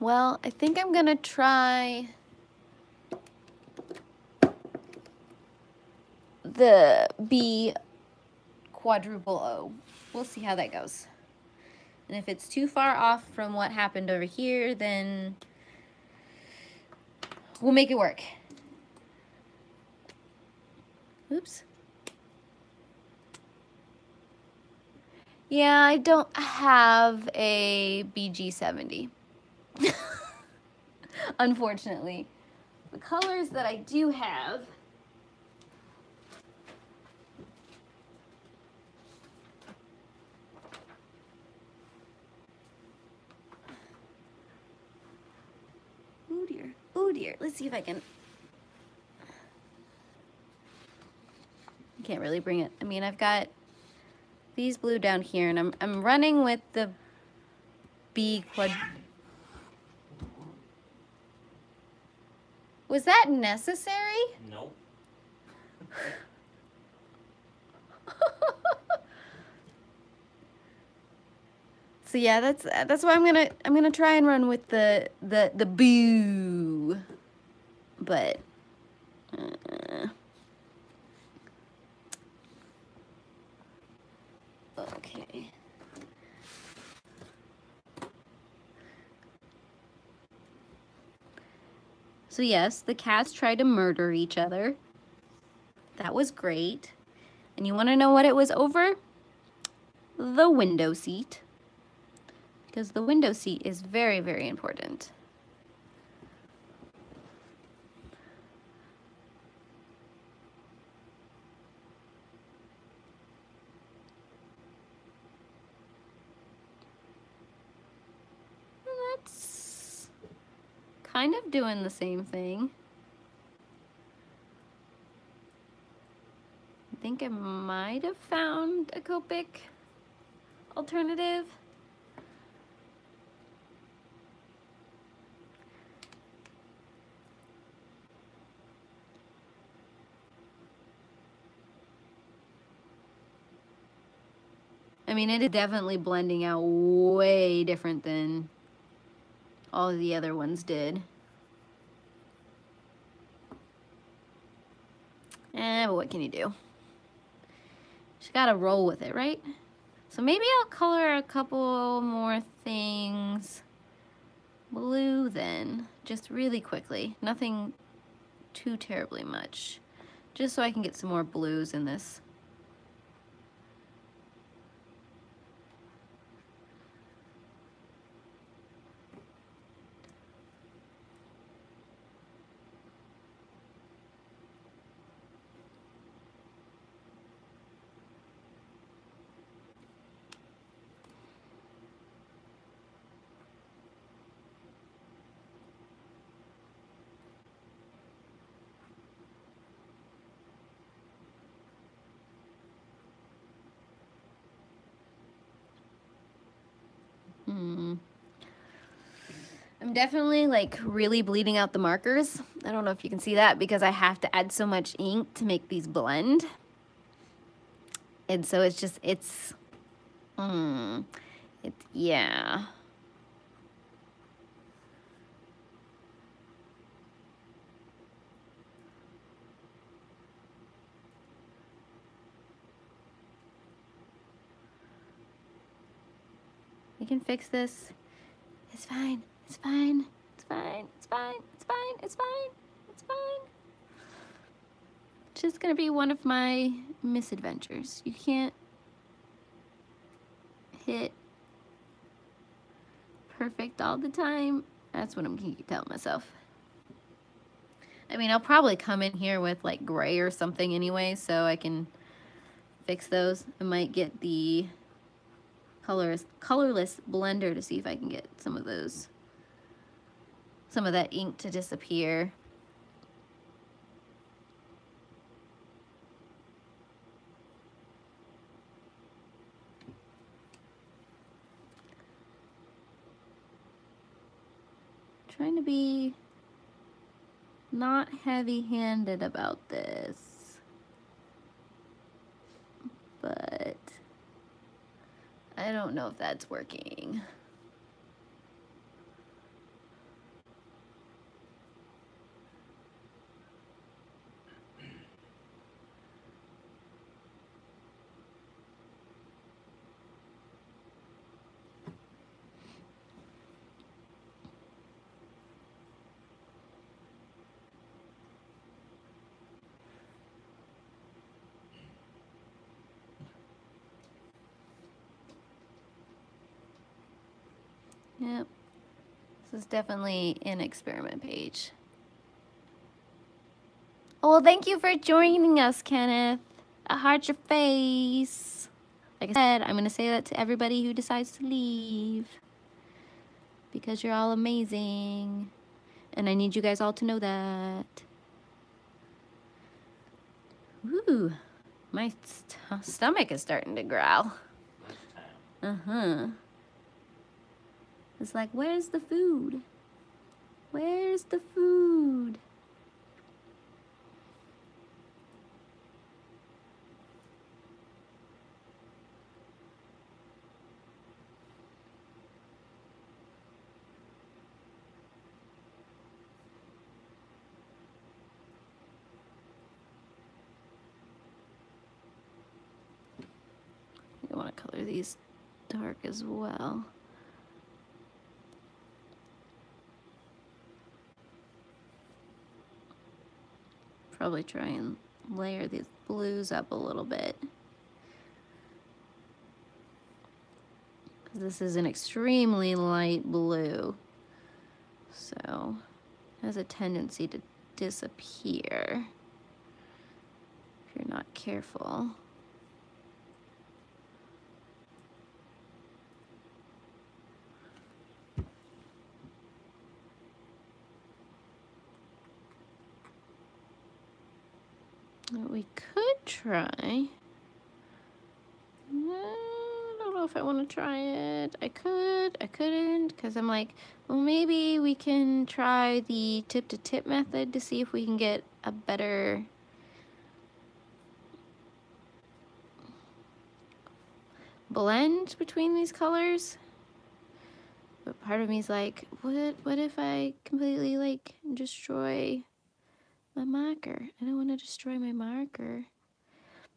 Well, I think I'm gonna try the B quadruple O. We'll see how that goes. And if it's too far off from what happened over here, then we'll make it work. Oops. Yeah, I don't have a BG70. Unfortunately. The colors that I do have oh dear, let's see if I can. I can't really bring it. I mean, I've got these blue down here, and I'm running with the B quad. Was that necessary? Nope. So yeah, that's why I'm gonna try and run with the boo, but okay. So yes, the cats tried to murder each other. That was great. And you want to know what it was over? The window seat. Because the window seat is very, very important. That's kind of doing the same thing. I think I might have found a Copic alternative. I mean, it is definitely blending out way different than all of the other ones did. But what can you do? Just gotta roll with it, right? So maybe I'll color a couple more things blue then, just really quickly. Nothing too terribly much. Just so I can get some more blues in this. I'm definitely like really bleeding out the markers. I don't know if you can see that because I have to add so much ink to make these blend. And so it's just, yeah. We can fix this. It's fine. It's fine. It's fine. It's fine. It's fine. It's fine. It's fine. It's just gonna be one of my misadventures. You can't hit perfect all the time. That's what I'm gonna keep telling myself. I mean, I'll probably come in here with like gray or something anyway, so I can fix those. I might get the colorless blender to see if I can get some of that ink to disappear. Trying to be not heavy-handed about this, but I don't know if that's working. Yep. This is definitely an experiment page. Oh, well, thank you for joining us, Kenneth. I heart your face. Like I said, I'm going to say that to everybody who decides to leave. Because you're all amazing. And I need you guys all to know that. Ooh, my stomach is starting to growl. Uh-huh. It's like, where's the food? Where's the food? I want to color these dark as well. Probably try and layer these blues up a little bit. This is an extremely light blue, so it has a tendency to disappear if you're not careful. What we could try, I don't know if I want to try it. I couldn't, because I'm like, well, maybe we can try the tip to tip method to see if we can get a better blend between these colors. But part of me is like, what if I completely like destroy my marker? I don't want to destroy my marker.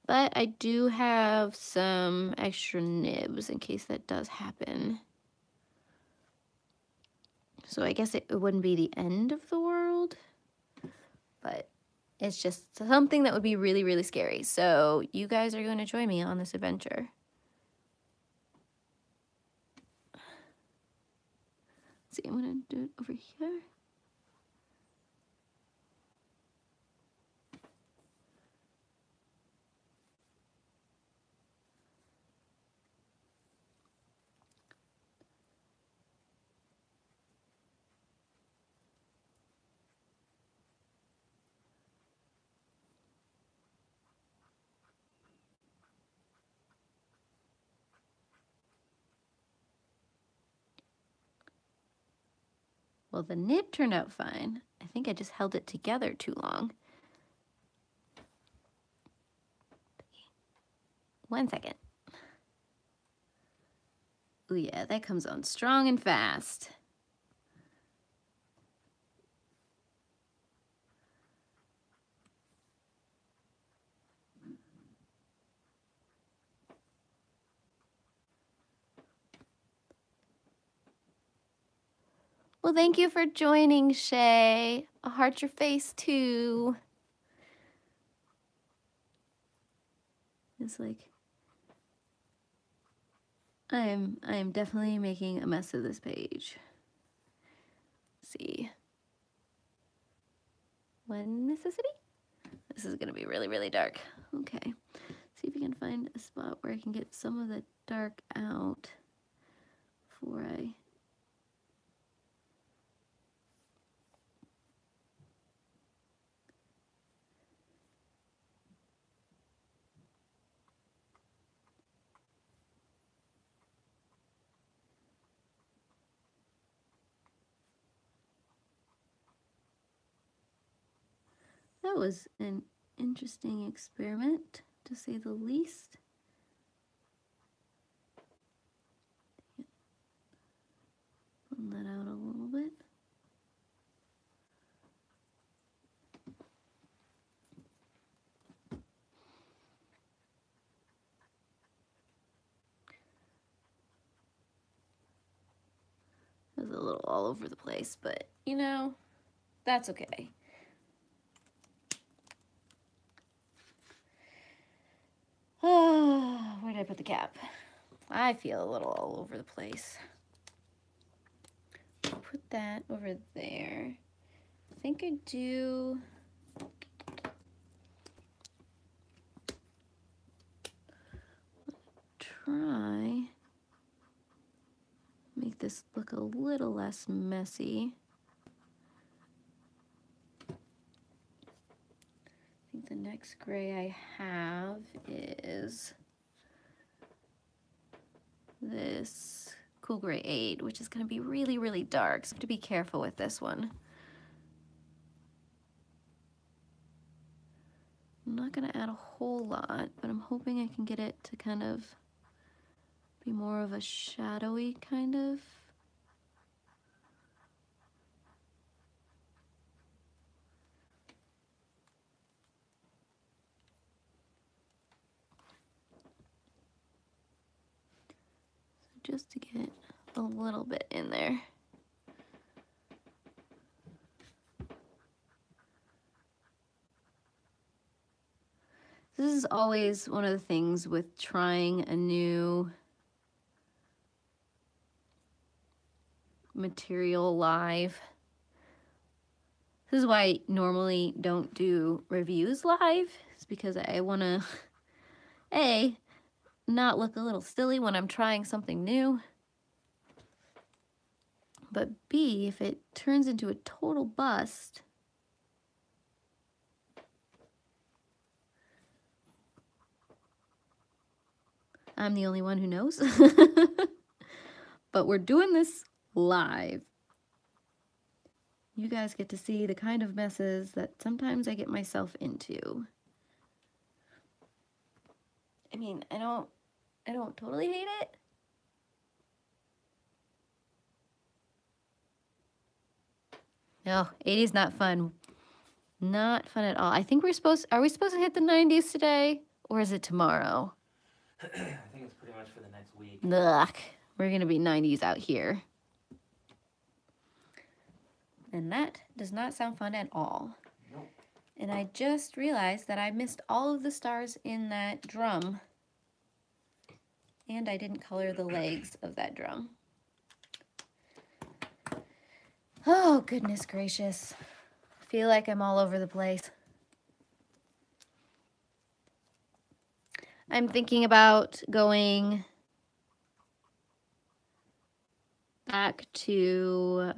But I do have some extra nibs in case that does happen. So I guess it wouldn't be the end of the world, but it's just something that would be really, really scary. So you guys are going to join me on this adventure. Let's see, I'm going to do it over here. Well, the nib turned out fine. I think I just held it together too long. 1 second. Oh yeah, that comes on strong and fast. Well, thank you for joining, Shay. I'll heart your face too. It's like, I am definitely making a mess of this page. Let's see. One necessity? This is gonna be really, really dark. Okay. See if we can find a spot where I can get some of the dark out before I... That was an interesting experiment, to say the least. Blend that out a little bit. It was a little all over the place, but you know, that's okay. Where did I put the cap? I feel a little all over the place. put that over there. I think I do. Try make this look a little less messy. I think the next gray I have is this Cool Gray 8, which is going to be really, really dark, so I have to be careful with this one. I'm not going to add a whole lot, but I'm hoping I can get it to kind of be more of a shadowy kind of. So just to get a little bit in there. This is always one of the things with trying a new material live. This is why I normally don't do reviews live. It's because I want to, A, not look a little silly when I'm trying something new. But B, if it turns into a total bust, I'm the only one who knows. But we're doing this live. You guys get to see the kind of messes that sometimes I get myself into. I mean, I don't totally hate it. No, 80s not fun. Not fun at all. I think are we supposed to hit the 90s today? Or is it tomorrow? I think it's pretty much for the next week. Ugh, we're gonna be 90s out here. And that does not sound fun at all. Nope. And I just realized that I missed all of the stars in that drum. And I didn't color the legs of that drum. Oh, goodness gracious. I feel like I'm all over the place. I'm thinking about going back to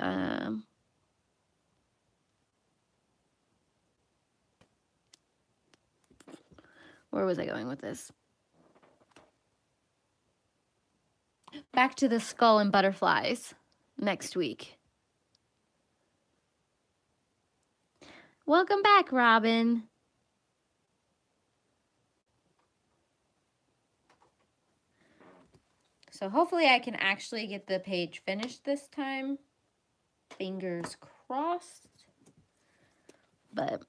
where was I going with this? Back to the skull and butterflies next week. Welcome back, Robin. So hopefully I can actually get the page finished this time. Fingers crossed. But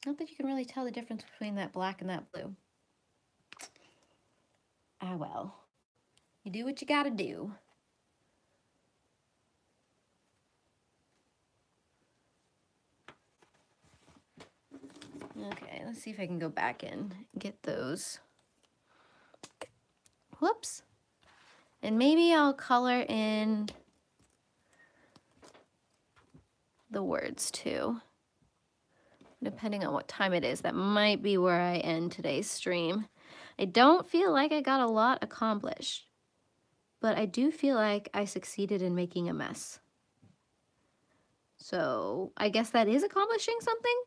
not that you can really tell the difference between that black and that blue. Ah, well. You do what you gotta do. Okay, let's see if I can go back and get those. Whoops. And maybe I'll color in the words too. Depending on what time it is, that might be where I end today's stream. I don't feel like I got a lot accomplished, but I do feel like I succeeded in making a mess. So I guess that is accomplishing something.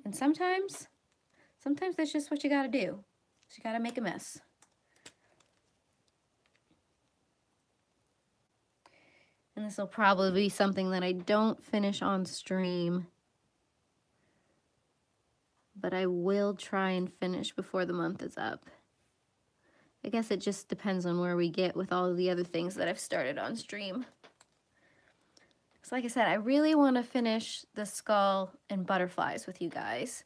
And sometimes that's just what you gotta do. You gotta make a mess. And this will probably be something that I don't finish on stream, but I will try and finish before the month is up. I guess it just depends on where we get with all of the other things that I've started on stream. So like I said, I really want to finish the skull and butterflies with you guys.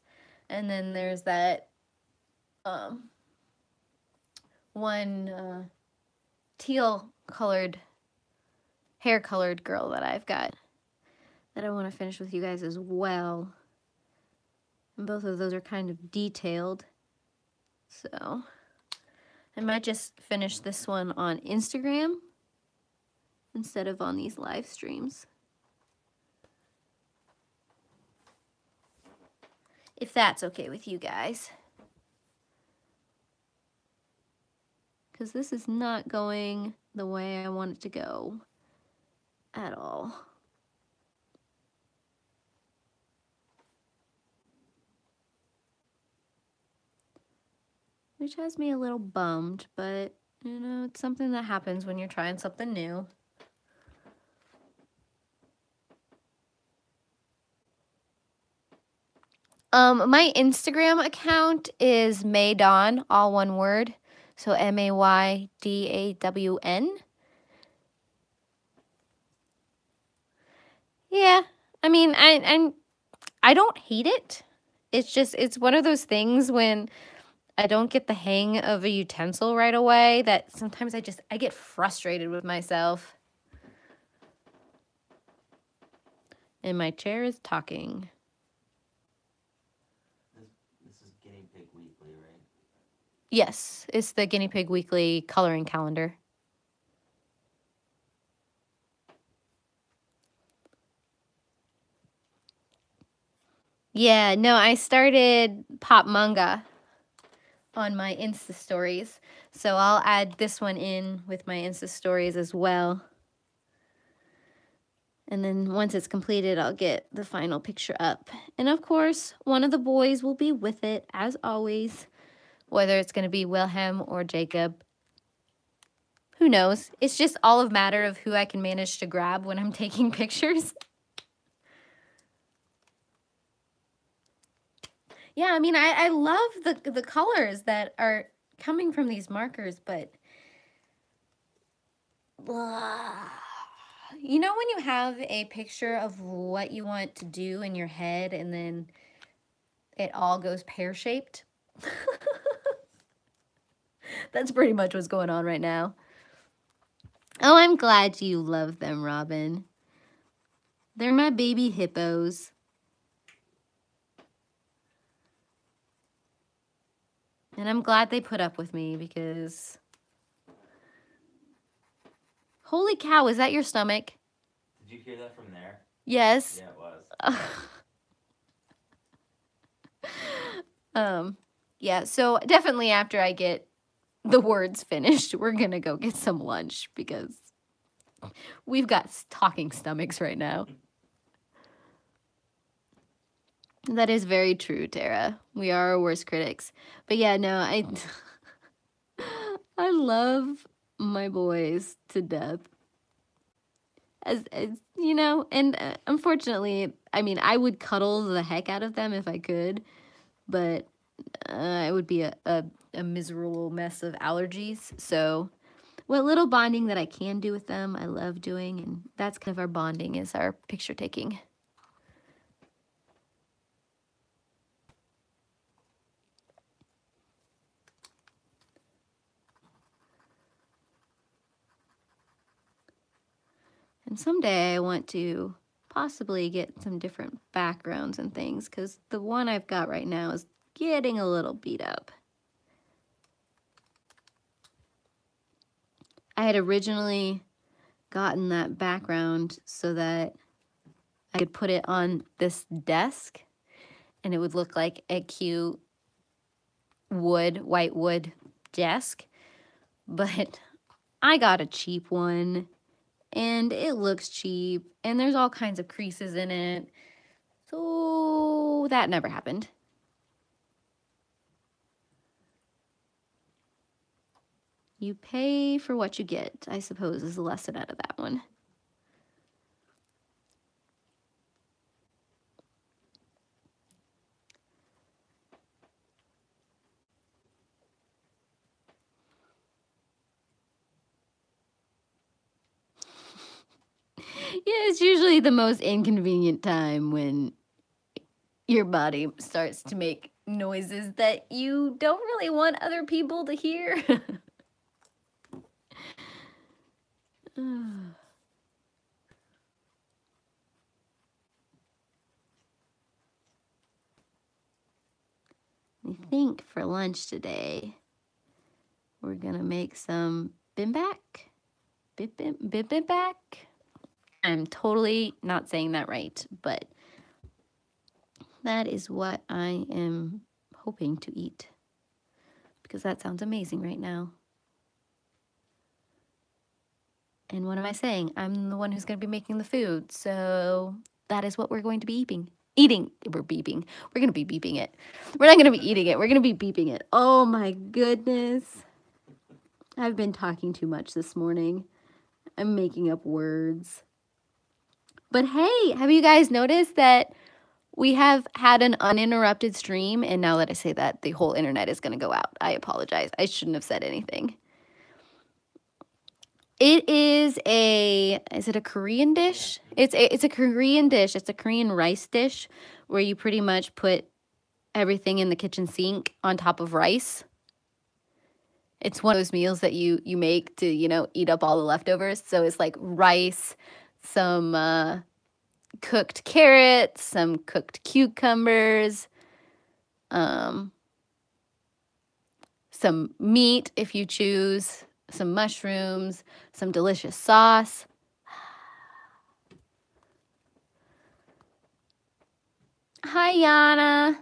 And then there's that one teal colored hair colored girl that I've got that I want to finish with you guys as well. And both of those are kind of detailed. So I might just finish this one on Instagram instead of on these live streams, if that's okay with you guys. Because this is not going the way I want it to go at all. Which has me a little bummed, but you know, it's something that happens when you're trying something new. My Instagram account is Maydawn, all one word. So MAYDAWN. Yeah, I mean, I don't hate it. It's just, it's one of those things when I don't get the hang of a utensil right away that sometimes I get frustrated with myself. And my chair is talking. This is Guinea Pig Weekly, right? Yes, it's the Guinea Pig Weekly coloring calendar. Yeah, no, I started Pop Manga on my Insta stories. So I'll add this one in with my Insta stories as well. And then once it's completed, I'll get the final picture up. And of course, one of the boys will be with it, as always. Whether it's going to be Wilhelm or Jacob. Who knows? It's just all a matter of who I can manage to grab when I'm taking pictures. Yeah, I mean, I love the colors that are coming from these markers, but you know when you have a picture of what you want to do in your head and then it all goes pear-shaped? That's pretty much what's going on right now. Oh, I'm glad you love them, Robin. They're my baby hippos. And I'm glad they put up with me because... Holy cow, is that your stomach? Did you hear that from there? Yes. Yeah, it was. Yeah, so definitely after I get the words finished, we're gonna go get some lunch because we've got talking stomachs right now. That is very true, Tara. We are our worst critics. But yeah, no, I love my boys to death. As you know, and unfortunately, I mean, I would cuddle the heck out of them if I could, but it would be a miserable mess of allergies. So what little bonding that I can do with them, I love doing, and that's kind of our bonding, is our picture taking. And someday I want to possibly get some different backgrounds and things, because the one I've got right now is getting a little beat up. I had originally gotten that background so that I could put it on this desk and it would look like a cute white wood desk. But I got a cheap one and it looks cheap and there's all kinds of creases in it. So that never happened. You pay for what you get, I suppose, is the lesson out of that one. Yeah, it's usually the most inconvenient time when your body starts to make noises that you don't really want other people to hear. I think for lunch today, we're gonna make some bibimbap. Bibimbap. I'm totally not saying that right, but that is what I am hoping to eat because that sounds amazing right now. And what am I saying? I'm the one who's going to be making the food, so that is what we're going to be eating. We're beeping. We're going to be beeping it. We're not going to be eating it. We're going to be beeping it. Oh my goodness. I've been talking too much this morning. I'm making up words. But hey, have you guys noticed that we have had an uninterrupted stream? And now that I say that, the whole internet is going to go out. I apologize. I shouldn't have said anything. It is it a Korean dish? It's a Korean dish. It's a Korean rice dish where you pretty much put everything in the kitchen sink on top of rice. It's one of those meals that you make to, you know, eat up all the leftovers. So it's like rice, some cooked carrots, some cooked cucumbers, some meat if you choose, some mushrooms, some delicious sauce. Hi, Yana.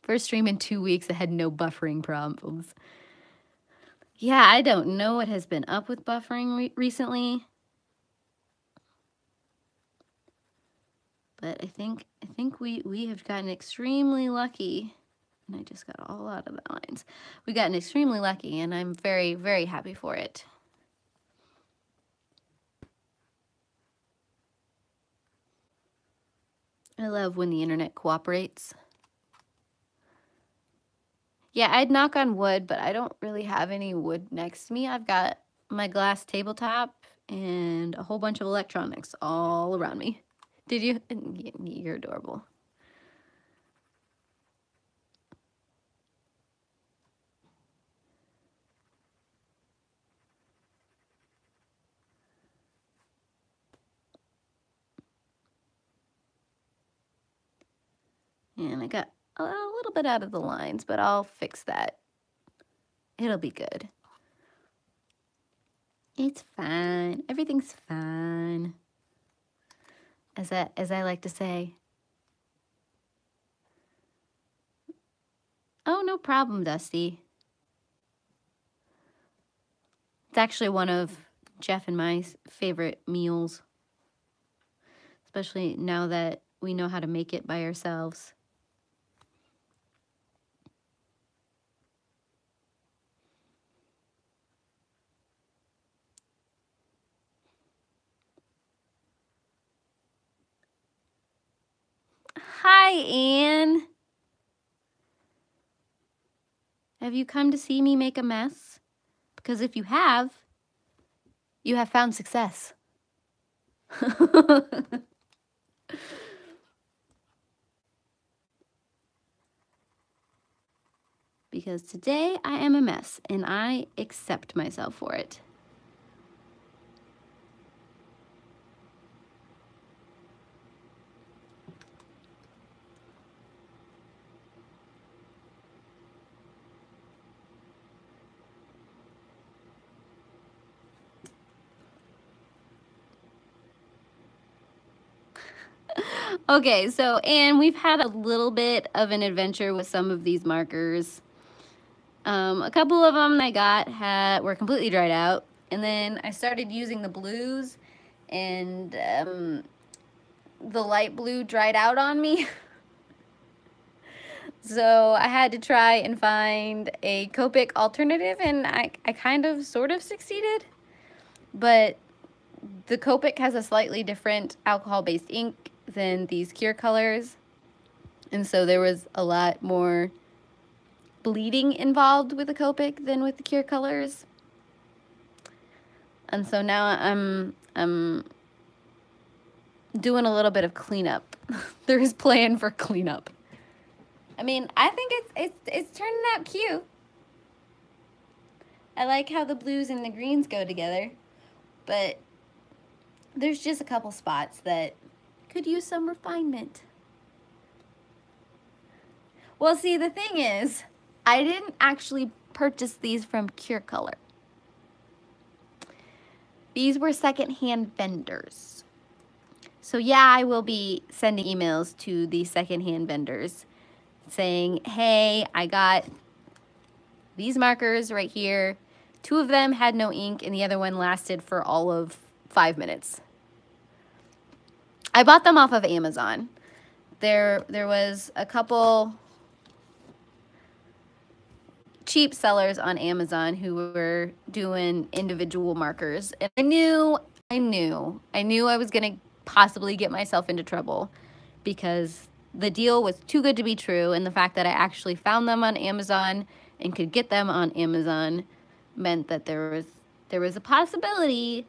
First stream in 2 weeks that had no buffering problems. Yeah, I don't know what has been up with buffering recently. But I think we have gotten extremely lucky. And I just got all out of the lines. We've gotten extremely lucky, and I'm very, very happy for it. I love when the internet cooperates. Yeah, I'd knock on wood, but I don't really have any wood next to me. I've got my glass tabletop and a whole bunch of electronics all around me. Did you? You're adorable. And I got a little bit out of the lines, but I'll fix that. It'll be good. It's fine. Everything's fine. As I like to say. Oh, no problem, Dusty. It's actually one of Jeff and my favorite meals. Especially now that we know how to make it by ourselves. Hi, Anne. Have you come to see me make a mess? Because if you have found success. Because today I am a mess, and I accept myself for it. Okay, so, and we've had a little bit of an adventure with some of these markers. A couple of them I got were completely dried out, and then I started using the blues, and the light blue dried out on me. So I had to try and find a Copic alternative, and I kind of sort of succeeded, but the Copic has a slightly different alcohol-based ink than these Kurecolors, and so there was a lot more bleeding involved with the Copic than with the Kurecolors. And so now I'm doing a little bit of cleanup. There's plan for cleanup. I mean, I think it's turning out cute. I like how the blues and the greens go together, but there's just a couple spots that could use some refinement. Well, see, the thing is, I didn't actually purchase these from Kurecolor. These were secondhand vendors. So yeah, I will be sending emails to the secondhand vendors saying, hey, I got these markers right here. 2 of them had no ink and the other one lasted for all of 5 minutes. I bought them off of Amazon. There was a couple cheap sellers on Amazon who were doing individual markers, and I knew I was gonna possibly get myself into trouble because the deal was too good to be true, and the fact that I actually found them on Amazon and could get them on Amazon meant that there was a possibility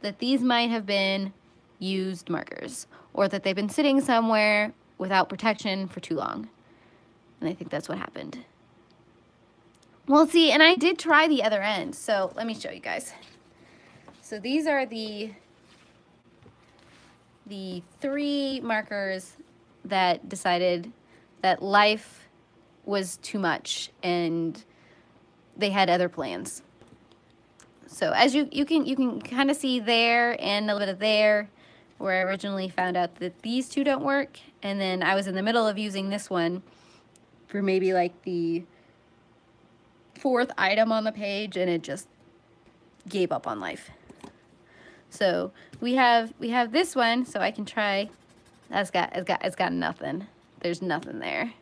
that these might have been used markers, or that they've been sitting somewhere without protection for too long. And I think that's what happened. Well, see, and I did try the other end, so let me show you guys. So these are the 3 markers that decided that life was too much and they had other plans. So as you can kind of see there and a little bit of there where I originally found out that these 2 don't work, and then I was in the middle of using this one for maybe like the 4th item on the page, and it just gave up on life. So we have this one, so I can try. It's got nothing. There's nothing there.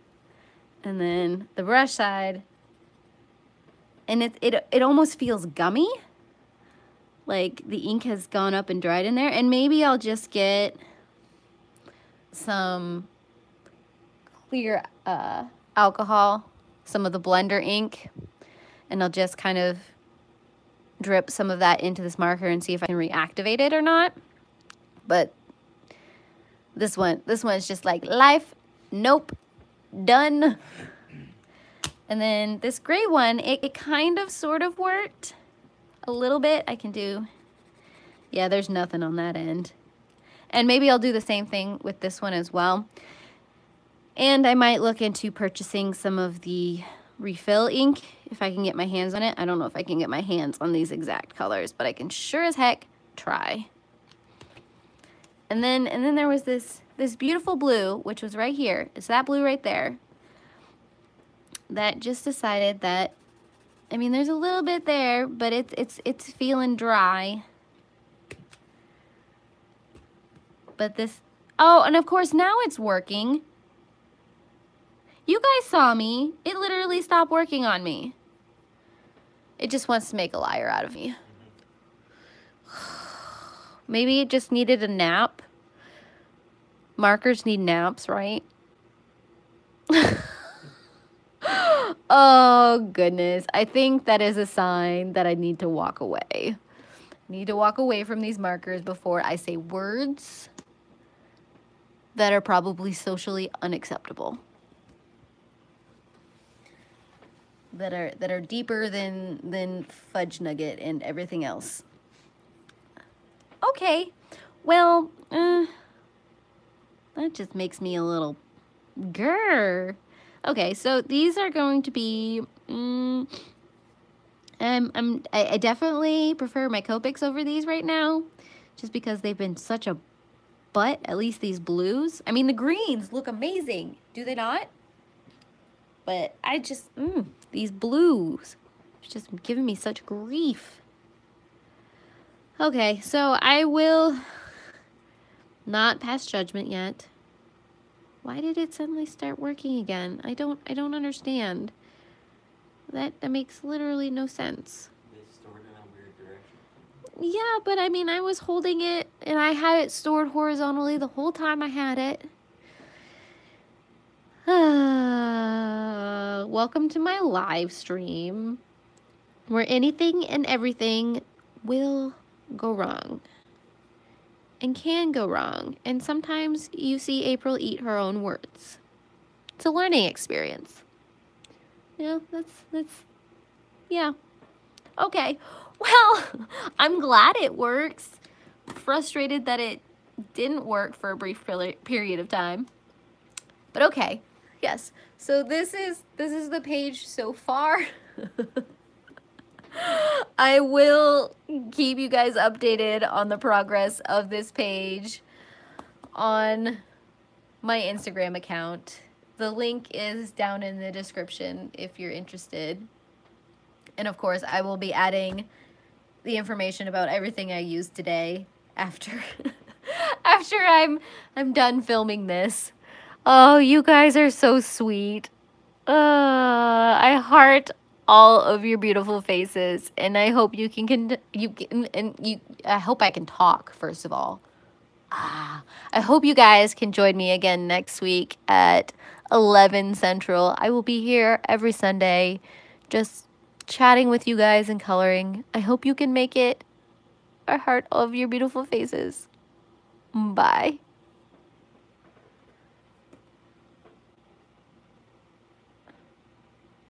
And then the brush side, and it almost feels gummy. Like the ink has gone up and dried in there, and maybe I'll just get some clear alcohol, some of the blender ink, and I'll just kind of drip some of that into this marker and see if I can reactivate it or not. But this one's just like life, nope, done. And then this gray one, it kind of sort of worked a little bit. I can do, yeah, there's nothing on that end. And maybe I'll do the same thing with this one as well. And I might look into purchasing some of the refill ink if I can get my hands on it. I don't know if I can get my hands on these exact colors, but I can sure as heck try. And then there was this beautiful blue, which was right here. It's that blue right there. That just decided that, I mean, there's a little bit there, but it's feeling dry. But this, oh, and of course now it's working. You guys saw me. It literally stopped working on me. It just wants to make a liar out of me. Maybe it just needed a nap. Markers need naps, right? Oh, goodness. I think that is a sign that I need to walk away. I need to walk away from these markers before I say words that are probably socially unacceptable. That are deeper than fudge nugget and everything else. Okay, well, that just makes me a little grr. Okay, so these are going to be, I definitely prefer my Copics over these right now, just because they've been such a butt, at least these blues. I mean, the greens look amazing, do they not? But I just, these blues, it's just giving me such grief. Okay, so I will not pass judgment yet. Why did it suddenly start working again? I don't understand. That makes literally no sense. They stored it in a weird direction. Yeah, but I mean, I was holding it and I had it stored horizontally the whole time I had it. Welcome to my live stream, where anything and everything will go wrong and can go wrong, and sometimes you see April eat her own words. It's a learning experience. Yeah, that's yeah. Okay, well, I'm glad it works. Frustrated that it didn't work for a brief period of time, but okay. Yes. So this is the page so far. I will keep you guys updated on the progress of this page on my Instagram account. The link is down in the description if you're interested. And of course, I will be adding the information about everything I used today after after I'm done filming this. Oh, you guys are so sweet. I heart all of your beautiful faces, and I hope you can I hope I can talk, first of all. I hope you guys can join me again next week at 11 Central. I will be here every Sunday just chatting with you guys and coloring. I hope you can make it. I heart all of your beautiful faces. Bye.